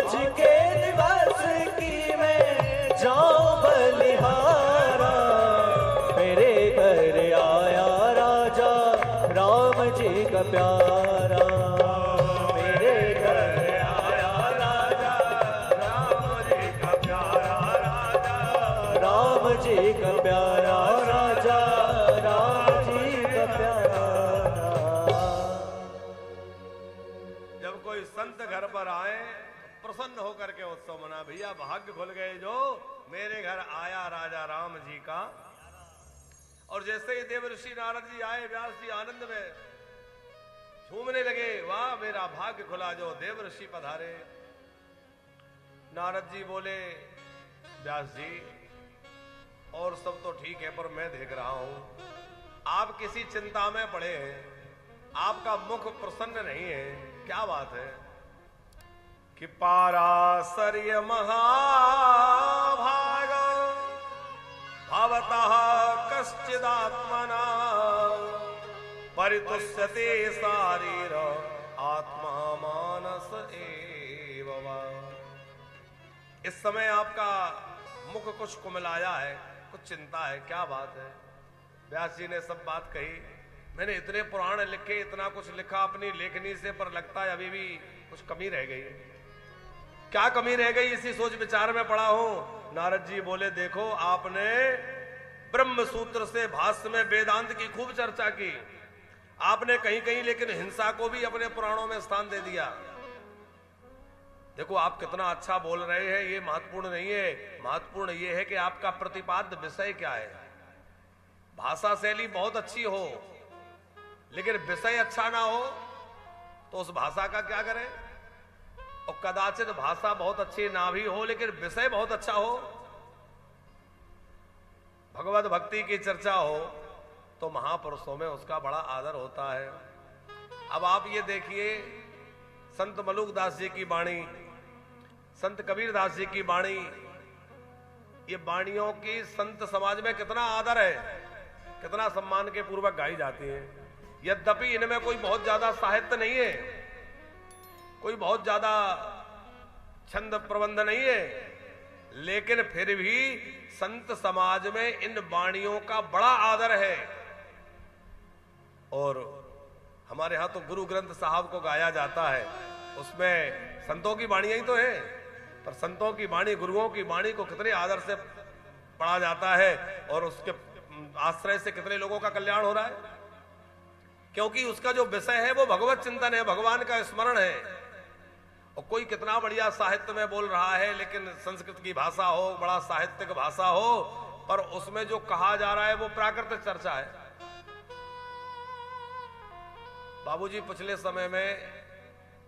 आज के दिवस की मैं जाऊं बलिहारा, मेरे घर आया राजा राम जी का प्यारा, मेरे घर आया राजा राम जी का प्यारा, राम जी का प्यारा, राजा राम जी का प्यारा। जब कोई संत घर पर आए प्रसन्न होकर के उत्सव मना, भैया भाग्य खुल गए जो मेरे घर आया राजा राम जी का। और जैसे ही देवर्षि नारद जी आए, व्यास जी आनंद में झूमने लगे, वाह मेरा भाग्य खुला जो देवर्षि पधारे। नारद जी बोले, व्यास जी और सब तो ठीक है, पर मैं देख रहा हूं आप किसी चिंता में पड़े हैं, आपका मुख प्रसन्न नहीं है, क्या बात है? कि पाराशर्य महाभाग भवतः कश्चिदात्मना परितुष्यते शारीर आत्मा मानस एव वा। इस समय आपका मुख कुछ कुमलाया है, कुछ चिंता है, क्या बात है? व्यास जी ने सब बात कही। मैंने इतने पुराण लिखे, इतना कुछ लिखा अपनी लेखनी से, पर लगता है अभी भी कुछ कमी रह गई। क्या कमी रह गई, इसी सोच विचार में पड़ा हूं। नारद जी बोले, देखो आपने ब्रह्म सूत्र से भाष्य में वेदांत की खूब चर्चा की, आपने कहीं कहीं लेकिन हिंसा को भी अपने पुराणों में स्थान दे दिया। देखो आप कितना अच्छा बोल रहे हैं, ये महत्वपूर्ण नहीं है, महत्वपूर्ण ये है कि आपका प्रतिपाद्य विषय क्या है। भाषा शैली बहुत अच्छी हो लेकिन विषय अच्छा ना हो तो उस भाषा का क्या करें। और कदाचित भाषा बहुत अच्छी ना भी हो लेकिन विषय बहुत अच्छा हो, भगवत भक्ति की चर्चा हो, तो महापुरुषों में उसका बड़ा आदर होता है। अब आप ये देखिए, संत मलुकदास जी की वाणी, संत कबीरदास जी की वाणी, ये वाणियों की संत समाज में कितना आदर है, कितना सम्मान के पूर्वक गाई जाती है। यद्यपि इनमें कोई बहुत ज्यादा साहित्य नहीं है, कोई बहुत ज्यादा छंद प्रबंध नहीं है, लेकिन फिर भी संत समाज में इन वाणियों का बड़ा आदर है। और हमारे यहां तो गुरु ग्रंथ साहब को गाया जाता है, उसमें संतों की वाणियां ही तो है, पर संतों की वाणी, गुरुओं की वाणी को कितने आदर से पढ़ा जाता है और उसके आश्रय से कितने लोगों का कल्याण हो रहा है। क्योंकि उसका जो विषय है वो भगवत चिंतन है, भगवान का स्मरण है। और कोई कितना बढ़िया साहित्य में बोल रहा है, लेकिन संस्कृत की भाषा हो, बड़ा साहित्यिक भाषा हो, पर उसमें जो कहा जा रहा है वो प्राकृतिक चर्चा है। बाबूजी, पिछले समय में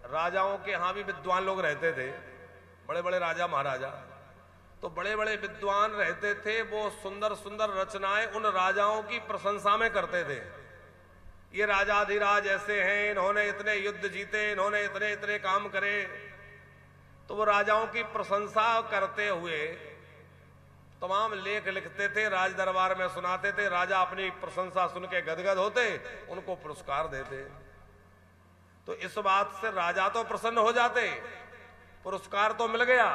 राजाओं के यहां भी विद्वान लोग रहते थे, बड़े बड़े राजा महाराजा, तो बड़े बड़े विद्वान रहते थे, वो सुंदर सुंदर रचनाएं उन राजाओं की प्रशंसा में करते थे। ये राजाधिराज ऐसे हैं, इन्होंने इतने युद्ध जीते, इन्होंने इतने इतने काम करे, तो वो राजाओं की प्रशंसा करते हुए तमाम लेख लिखते थे, राज दरबार में सुनाते थे। राजा अपनी प्रशंसा सुन के गदगद होते, उनको पुरस्कार देते। तो इस बात से राजा तो प्रसन्न हो जाते, पुरस्कार तो मिल गया,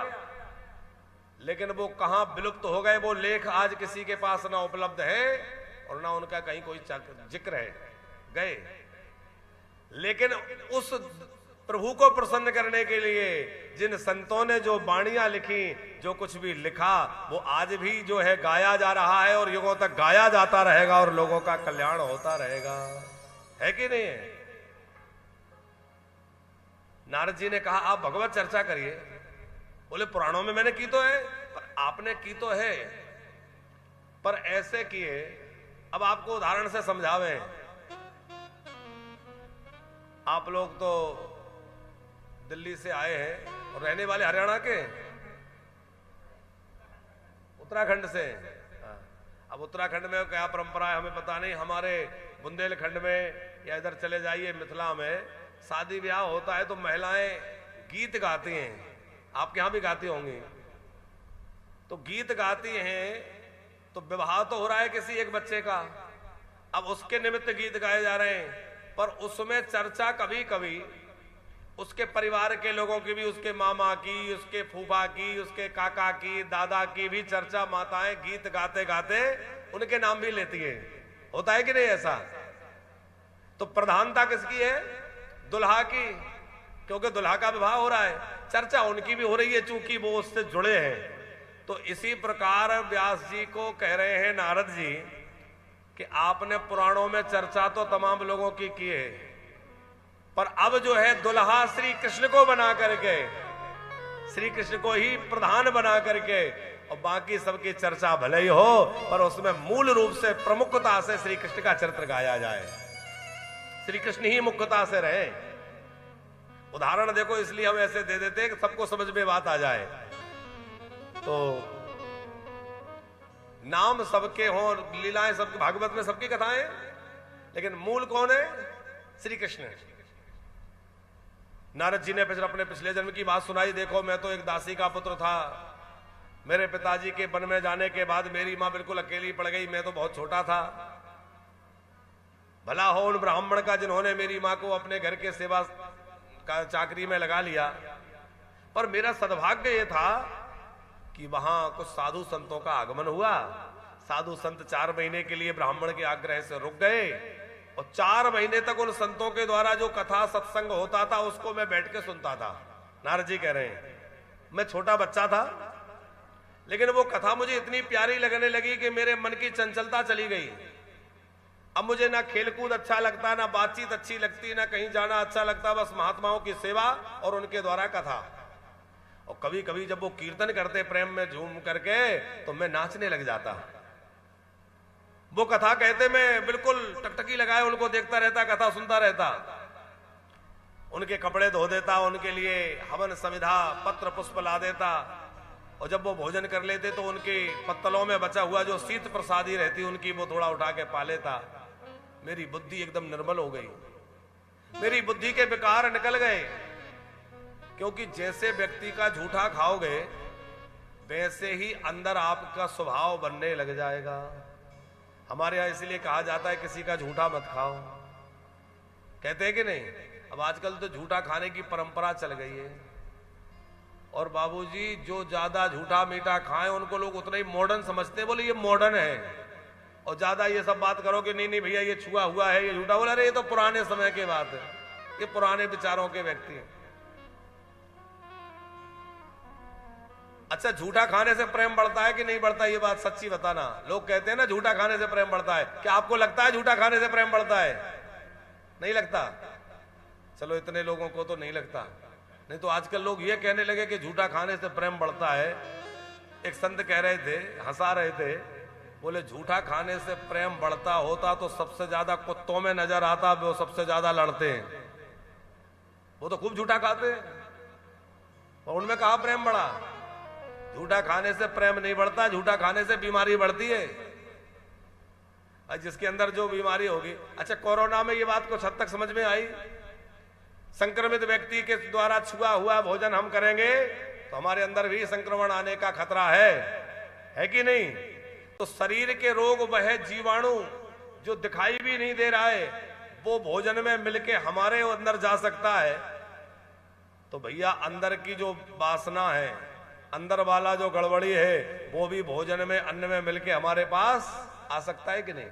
लेकिन वो कहां विलुप्त हो गए। वो लेख आज किसी के पास ना उपलब्ध है और ना उनका कहीं कोई जिक्र है, गए। लेकिन उस प्रभु को प्रसन्न करने के लिए जिन संतों ने जो वाणियां लिखी, जो कुछ भी लिखा, वो आज भी जो है गाया जा रहा है और युगों तक गाया जाता रहेगा और लोगों का कल्याण होता रहेगा, है कि नहीं है? नारद जी ने कहा आप भगवत चर्चा करिए। बोले पुराणों में मैंने की तो है, पर आपने की तो है, पर ऐसे किए। अब आपको उदाहरण से समझावें। आप लोग तो दिल्ली से आए हैं और रहने वाले हरियाणा के, उत्तराखंड से। अब उत्तराखंड में क्या परंपरा है हमें पता नहीं, हमारे बुंदेलखंड में या इधर चले जाइए मिथिला में, शादी ब्याह होता है तो महिलाएं गीत गाती हैं, आपके यहां भी गाती होंगी। तो गीत गाती हैं तो विवाह तो हो रहा है किसी एक बच्चे का, अब उसके निमित्त गीत गाए जा रहे हैं, पर उसमें चर्चा कभी कभी उसके परिवार के लोगों की भी, उसके मामा की, उसके फूफा की, उसके काका की, दादा की भी चर्चा माताएं गीत गाते गाते उनके नाम भी लेती हैं। होता है कि नहीं ऐसा? तो प्रधानता किसकी है? दुल्हा की, क्योंकि दुल्हा का विवाह हो रहा है, चर्चा उनकी भी हो रही है चूंकि वो उससे जुड़े हैं। तो इसी प्रकार व्यास जी को कह रहे हैं नारद जी कि आपने पुराणों में चर्चा तो तमाम लोगों की है, पर अब जो है दुल्हा श्री कृष्ण को बना करके, श्री कृष्ण को ही प्रधान बना करके, और बाकी सबकी चर्चा भले ही हो पर उसमें मूल रूप से प्रमुखता से श्री कृष्ण का चरित्र गाया जाए, श्री कृष्ण ही मुख्यता से रहे। उदाहरण देखो, इसलिए हम ऐसे दे देते हैं कि सबको समझ में बात आ जाए। तो नाम सबके हों, लीलाएं सबके, भागवत में सबकी कथाएं, लेकिन मूल कौन है? श्री कृष्ण। नारद जी ने अपने पिछले जन्म की बात सुनाई। देखो, मैं तो एक दासी का पुत्र था, मेरे पिताजी के वन में जाने के बाद मेरी मां बिल्कुल अकेली पड़ गई, मैं तो बहुत छोटा था। भला हो उन ब्राह्मण का जिन्होंने मेरी मां को अपने घर के सेवा का चाकरी में लगा लिया, पर मेरा सद्भाग्य यह था कि वहां कुछ साधु संतों का आगमन हुआ। साधु संत 4 महीने के लिए ब्राह्मण के आग्रह से रुक गए, और 4 महीने तक उन संतों के द्वारा जो कथा सत्संग होता था उसको मैं बैठ के सुनता था। नारद जी कह रहे हैं, मैं छोटा बच्चा था, लेकिन वो कथा मुझे इतनी प्यारी लगने लगी कि मेरे मन की चंचलता चली गई। अब मुझे ना खेलकूद अच्छा लगता, ना बातचीत अच्छी लगती, ना कहीं जाना अच्छा लगता, बस महात्माओं की सेवा और उनके द्वारा कथा। और कभी कभी जब वो कीर्तन करते प्रेम में झूम करके, तो मैं नाचने लग जाता। वो कथा कहते मैं बिल्कुल टकटकी लगाए उनको देखता रहता, कथा सुनता रहता, उनके कपड़े धो देता, उनके लिए हवन समिधा पत्र पुष्प ला देता, और जब वो भोजन कर लेते तो उनके पत्तलों में बचा हुआ जो शीत प्रसादी रहती उनकी वो थोड़ा उठा के पा लेता। मेरी बुद्धि एकदम निर्मल हो गई, मेरी बुद्धि के विकार निकल गए, क्योंकि जैसे व्यक्ति का झूठा खाओगे वैसे ही अंदर आपका स्वभाव बनने लग जाएगा। हमारे यहां इसलिए कहा जाता है किसी का झूठा मत खाओ, कहते हैं कि नहीं? अब आजकल तो झूठा खाने की परंपरा चल गई है, और बाबूजी जो ज्यादा झूठा मीठा खाएं उनको लोग उतना ही मॉडर्न समझते हैं, बोले ये मॉडर्न है। और ज्यादा ये सब बात करो कि नहीं नहीं भैया ये छुआ हुआ है, ये झूठा, बोला अरे ये तो पुराने समय की बात है, ये पुराने विचारों के व्यक्ति हैं। अच्छा, झूठा खाने से प्रेम बढ़ता है कि नहीं बढ़ता? ये बात सच्ची बताना। लोग कहते हैं ना झूठा खाने से प्रेम बढ़ता है, क्या आपको लगता है झूठा खाने से प्रेम बढ़ता है? नहीं लगता। चलो इतने लोगों को तो नहीं लगता, नहीं तो आजकल लोग ये कहने लगे कि झूठा खाने से प्रेम बढ़ता है। एक संत कह रहे थे, हंसा रहे थे, बोले झूठा खाने से प्रेम बढ़ता होता तो सबसे ज्यादा कुत्तों में नजर आता, वो सबसे ज्यादा लड़ते हैं, वो तो खूब झूठा खाते हैं, और उनमें कहा प्रेम बढ़ा? झूठा खाने से प्रेम नहीं बढ़ता, झूठा खाने से बीमारी बढ़ती है, और जिसके अंदर जो बीमारी होगी। अच्छा, कोरोना में ये बात कुछ हद तक समझ में आई, संक्रमित व्यक्ति के द्वारा छुआ हुआ भोजन हम करेंगे तो हमारे अंदर भी संक्रमण आने का खतरा है कि नहीं? तो शरीर के रोग वह जीवाणु जो दिखाई भी नहीं दे रहा है वो भोजन में मिलके हमारे अंदर जा सकता है। तो भैया अंदर की जो वासना है, अंदर वाला जो गड़बड़ी है, वो भी भोजन में अन्न में मिलके हमारे पास आ सकता है कि नहीं?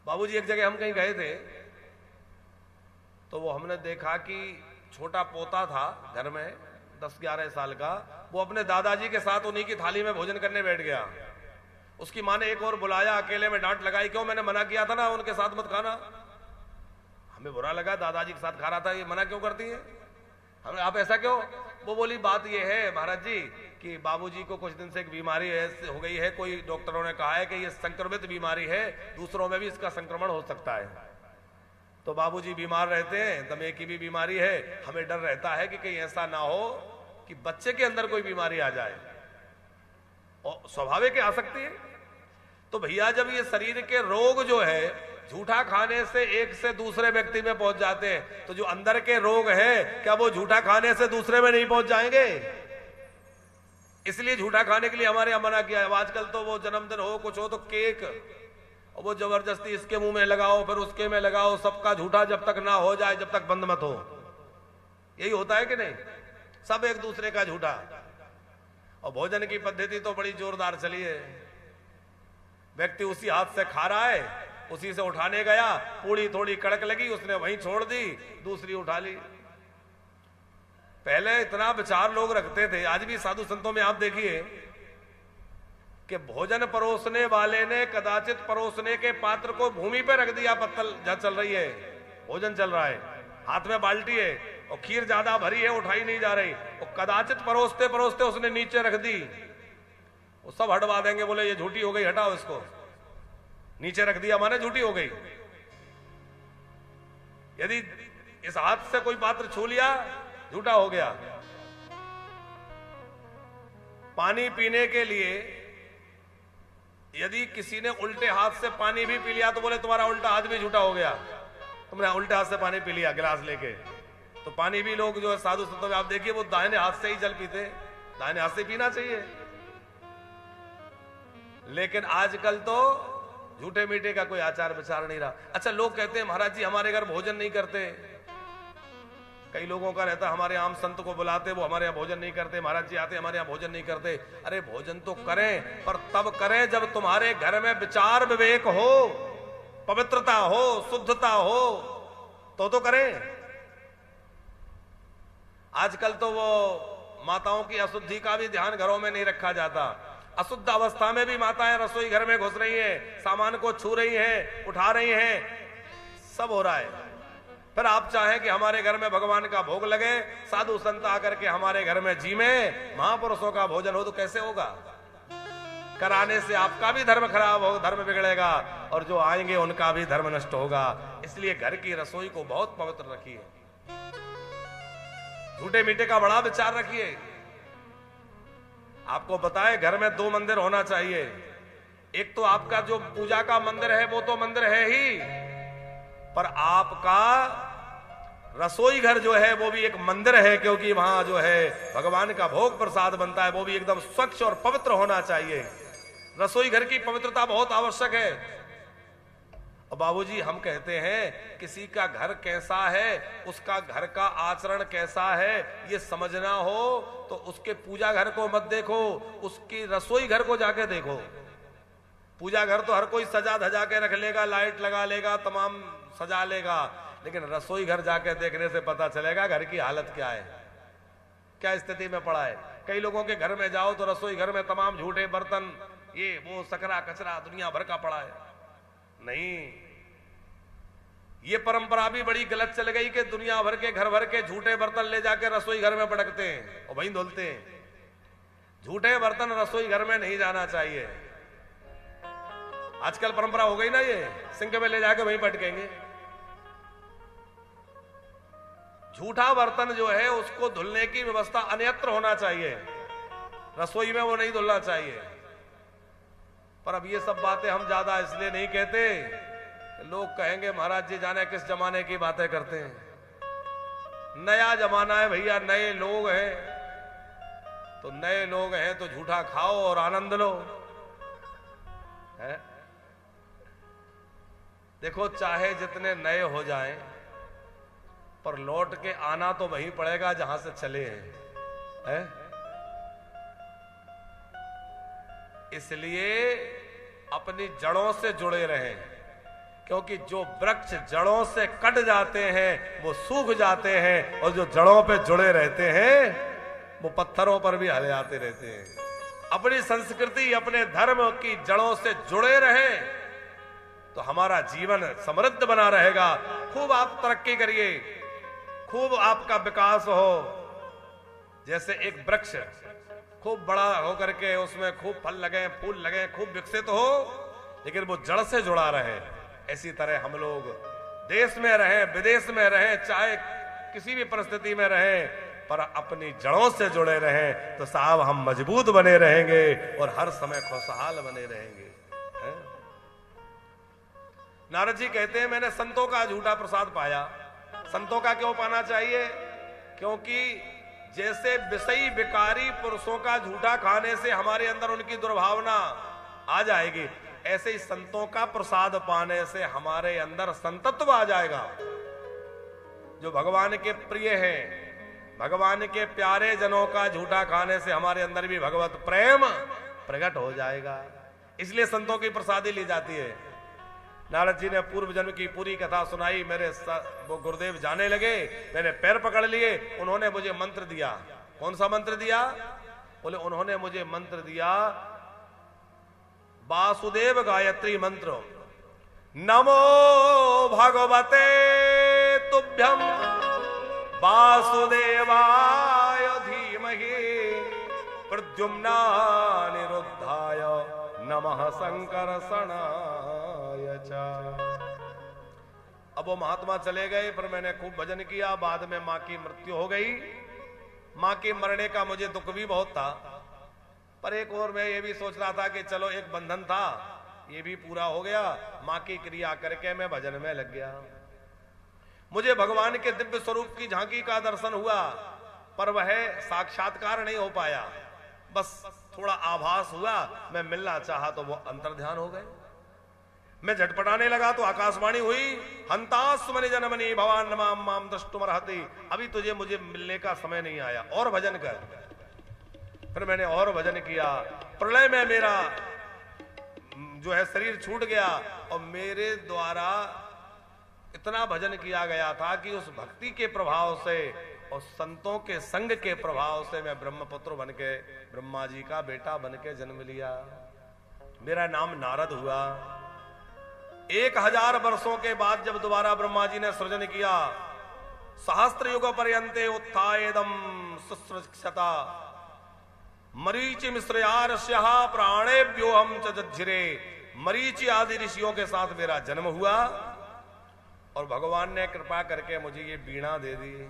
बाबूजी एक जगह हम कहीं गए थे, तो वो हमने देखा कि छोटा पोता था घर में 10-11 साल का, वो अपने दादाजी के साथ उन्हीं की थाली में भोजन करने बैठ गया। उसकी माँ ने एक और बुलाया, अकेले में डांट लगाई, क्यों मैंने मना किया था ना उनके साथ मत खाना। हमें बुरा लगा, दादाजी के साथ खा रहा था, ये मना क्यों करती है? हमें आप ऐसा क्यों? वो बोली बात ये है महाराज जी कि बाबूजी को कुछ दिन से एक बीमारी हो गई है, कोई डॉक्टरों ने कहा है कि ये संक्रमित बीमारी है, दूसरों में भी इसका संक्रमण हो सकता है। तो बाबूजी बीमार रहते हैं, दमे की भी बीमारी है, हमें डर रहता है कि कहीं ऐसा ना हो कि बच्चे के अंदर कोई बीमारी आ जाए, और स्वाभाविक आ सकती है। तो भैया जब ये शरीर के रोग जो है झूठा खाने से एक से दूसरे व्यक्ति में पहुंच जाते हैं, तो जो अंदर के रोग है क्या वो झूठा खाने से दूसरे में नहीं पहुंच जाएंगे? इसलिए झूठा खाने के लिए हमारे यहां मना किया है। आजकल तो वो जन्मदिन हो कुछ हो तो केक, और वो जबरदस्ती इसके मुंह में लगाओ फिर उसके में लगाओ, सबका झूठा जब तक ना हो जाए, जब तक बंद मत हो। यही होता है कि नहीं? सब एक दूसरे का झूठा। और भोजन की पद्धति तो बड़ी जोरदार चली है। व्यक्ति उसी हाथ से खा रहा है, उसी से उठाने गया, पूड़ी थोड़ी कड़क लगी, उसने वहीं छोड़ दी, दूसरी उठा ली। पहले इतना विचार लोग रखते थे। आज भी साधु संतों में आप देखिए कि भोजन परोसने वाले ने कदाचित परोसने के पात्र को भूमि पे रख दिया, पत्तल जहां चल रही है, भोजन चल रहा है, हाथ में बाल्टी है और खीर ज्यादा भरी है, उठाई नहीं जा रही, और कदाचित परोसते परोसते उसने नीचे रख दी। वो सब हटवा देंगे, बोले ये झूठी हो गई, हटाओ इसको। नीचे रख दिया माने झूठी हो गई। यदि इस हाथ से कोई पात्र छू लिया, झूठा हो गया। पानी पीने के लिए यदि किसी ने उल्टे हाथ से पानी भी पी लिया तो बोले तुम्हारा उल्टा हाथ भी झूठा हो गया, तुमने उल्टे हाथ से पानी पी लिया गिलास लेके। तो पानी भी लोग जो है साधु संतों में आप देखिए वो दाहिने हाथ से ही जल पीते, दाहिने हाथ से पीना चाहिए। लेकिन आजकल तो झूठे मीठे का कोई आचार विचार नहीं रहा। अच्छा, लोग कहते हैं महाराज जी हमारे घर भोजन नहीं करते। कई लोगों का रहता हमारे आम संत को बुलाते, वो हमारे यहाँ भोजन नहीं करते, महाराज जी आते हमारे यहाँ भोजन नहीं करते। अरे भोजन तो करें, पर तब करें जब तुम्हारे घर में विचार विवेक हो, पवित्रता हो, शुद्धता हो, तो करें। आजकल तो वो माताओं की अशुद्धि का भी ध्यान घरों में नहीं रखा जाता। अशुद्ध अवस्था में भी माताएं रसोई घर में घुस रही हैं, सामान को छू रही हैं, उठा रही हैं, सब हो रहा है। फिर आप चाहें कि हमारे घर में भगवान का भोग लगे, साधु संत आकर के हमारे घर में जी में महापुरुषों का भोजन हो, तो कैसे होगा? कराने से आपका भी धर्म खराब हो, धर्म बिगड़ेगा, और जो आएंगे उनका भी धर्म नष्ट होगा। इसलिए घर की रसोई को बहुत पवित्र रखिए, झूठे मीठे का बड़ा विचार रखिए। आपको बताएं घर में 2 मंदिर होना चाहिए। एक तो आपका जो पूजा का मंदिर है वो तो मंदिर है ही, पर आपका रसोई घर जो है वो भी एक मंदिर है, क्योंकि वहां जो है भगवान का भोग प्रसाद बनता है, वो भी एकदम स्वच्छ और पवित्र होना चाहिए। रसोई घर की पवित्रता बहुत आवश्यक है। और बाबूजी हम कहते हैं किसी का घर कैसा है, उसका घर का आचरण कैसा है, ये समझना हो तो उसके पूजा घर को मत देखो, उसकी रसोई घर को जाके देखो। पूजा घर तो हर कोई सजा धजा के रख लेगा, लाइट लगा लेगा, तमाम सजा लेगा, लेकिन रसोई घर जाके देखने से पता चलेगा घर की हालत क्या है, क्या स्थिति में पड़ा है। कई लोगों के घर में जाओ तो रसोई घर में तमाम झूठे बर्तन, ये वो सकरा कचरा दुनिया भर का पड़ा है। नहीं, ये परंपरा भी बड़ी गलत चल गई कि दुनिया भर के घर भर के झूठे बर्तन ले जाके रसोई घर में पटकते हैं और वहीं धुलते हैं। झूठे बर्तन रसोई घर में नहीं जाना चाहिए। आजकल परंपरा हो गई ना, ये सिंक में ले जाके वहीं पटकेंगे। झूठा बर्तन जो है उसको धुलने की व्यवस्था अन्यत्र होना चाहिए, रसोई में वो नहीं धुलना चाहिए। पर अब ये सब बातें हम ज्यादा इसलिए नहीं कहते, लोग कहेंगे महाराज जी जाने किस जमाने की बातें करते हैं। नया जमाना है भैया, नए लोग हैं, तो नए लोग हैं तो झूठा खाओ और आनंद लो, है? देखो चाहे जितने नए हो जाएं, पर लौट के आना तो वहीं पड़ेगा जहां से चले हैं, है? इसलिए अपनी जड़ों से जुड़े रहें, क्योंकि जो वृक्ष जड़ों से कट जाते हैं वो सूख जाते हैं, और जो जड़ों पे जुड़े रहते हैं वो पत्थरों पर भी हल जाते रहते हैं। अपनी संस्कृति अपने धर्म की जड़ों से जुड़े रहें तो हमारा जीवन समृद्ध बना रहेगा। खूब आप तरक्की करिए, खूब आपका विकास हो। जैसे एक वृक्ष खूब बड़ा होकर के उसमें खूब फल लगे, फूल लगे, खूब विकसित हो, लेकिन वो जड़ से जुड़ा रहे, ऐसी तरह हम लोग देश में रहें, विदेश में रहें, चाहे किसी भी परिस्थिति में रहें, पर अपनी जड़ों से जुड़े रहें तो साहब हम मजबूत बने रहेंगे और हर समय खुशहाल बने रहेंगे, है? नारद जी कहते हैं मैंने संतों का झूठा प्रसाद पाया। संतों का क्यों पाना चाहिए? क्योंकि जैसे विषयी विकारी पुरुषों का झूठा खाने से हमारे अंदर उनकी दुर्भावना आ जाएगी, ऐसे ही संतों का प्रसाद पाने से हमारे अंदर संतत्व आ जाएगा। जो भगवान के प्रिय हैं, भगवान के प्यारे जनों का झूठा खाने से हमारे अंदर भी भगवत प्रेम प्रकट हो जाएगा। इसलिए संतों की प्रसादी ली जाती है। नारद जी ने पूर्व जन्म की पूरी कथा सुनाई। मेरे वो गुरुदेव जाने लगे, मैंने पैर पकड़ लिए। उन्होंने मुझे मंत्र दिया। कौन सा मंत्र दिया? बोले उन्होंने मुझे मंत्र दिया वासुदेव गायत्री मंत्र। नमो भगवते तुभ्यं वासुदेवाय धीमहि प्रद्युम्नानिरुद्धाय नमः संकर्षणाय च। अब वो महात्मा चले गए, पर मैंने खूब भजन किया। बाद में मां की मृत्यु हो गई। मां के मरने का मुझे दुख भी बहुत था, पर एक और मैं ये भी सोच रहा था कि चलो एक बंधन था, ये भी पूरा हो गया। मां की क्रिया करके मैं भजन में लग गया। मुझे भगवान के दिव्य स्वरूप की झांकी का दर्शन हुआ, पर वह साक्षात्कार नहीं हो पाया, बस थोड़ा आभास हुआ। मैं मिलना चाहा तो वो अंतर्ध्यान हो गए। मैं झटपटाने लगा तो आकाशवाणी हुई, हंतास्मनि जनमनि भवान नमाम माम द्रष्टुमर्हति। अभी तुझे मुझे मिलने का समय नहीं आया, और भजन कर। फिर मैंने और भजन किया। प्रलय में मेरा जो है शरीर छूट गया, और मेरे द्वारा इतना भजन किया गया था कि उस भक्ति के प्रभाव से और संतों के संग के प्रभाव से मैं ब्रह्मपुत्र बन के, ब्रह्मा जी का बेटा बन के जन्म लिया। मेरा नाम नारद हुआ। 1000 वर्षों के बाद जब दोबारा ब्रह्मा जी ने सृजन किया, सहस्त्र युग पर्यंते उत्थायेदम सुसृक्षता मरीचि मिश्रयार्ष्यः प्राणेभ्योऽहं च जज्झिरे। मरीचि आदि ऋषियों के साथ मेरा जन्म हुआ, और भगवान ने कृपा करके मुझे ये वीणा दे दी।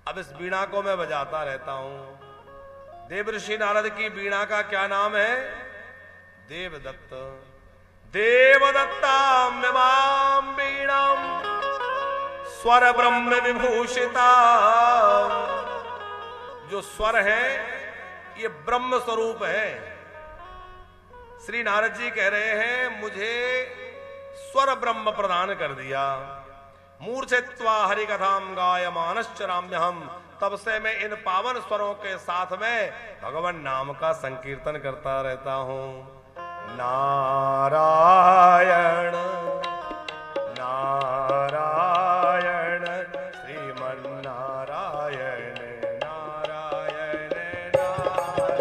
अब इस वीणा को मैं बजाता रहता हूं। देवऋषि नारद की वीणा का क्या नाम है? देवदत्त। देवदत्तां विमां वीणां स्वर ब्रह्म विभूषिता। जो स्वर है ये ब्रह्म स्वरूप है। श्री नारद जी कह रहे हैं मुझे स्वर ब्रह्म प्रदान कर दिया। मूर्छित्वा हरि कथाम गायमानश्चराम्यहम्। तब से मैं इन पावन स्वरों के साथ में भगवान नाम का संकीर्तन करता रहता हूं। नारायण नारायण श्रीमन्नारायण नारायण नारायण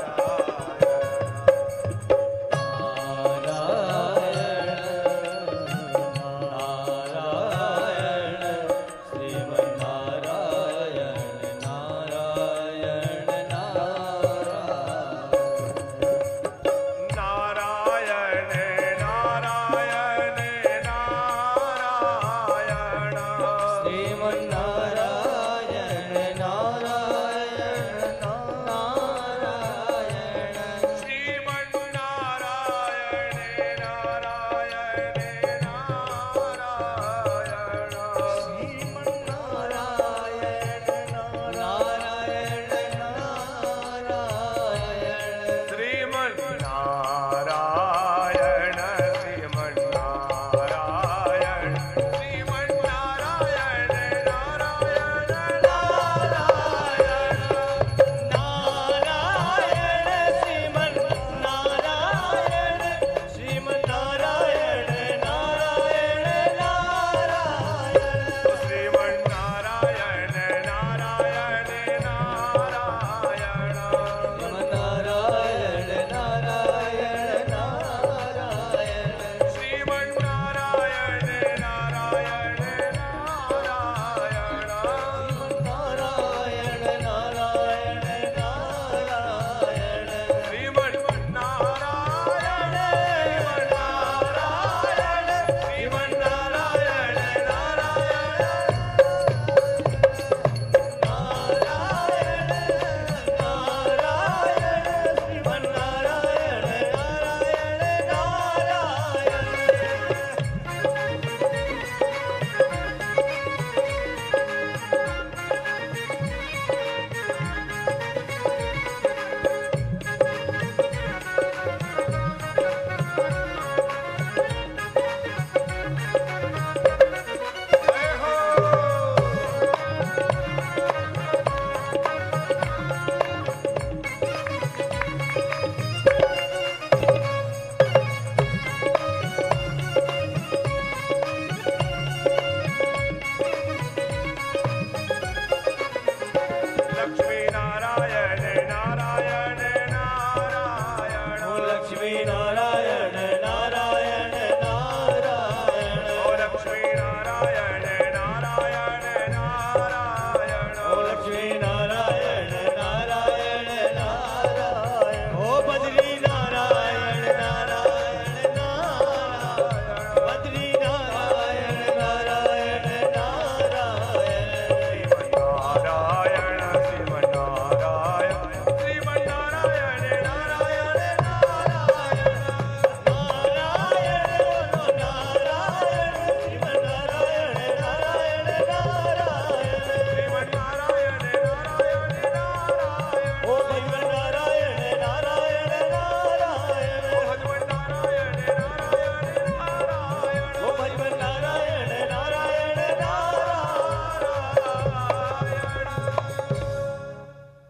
लक्ष्मी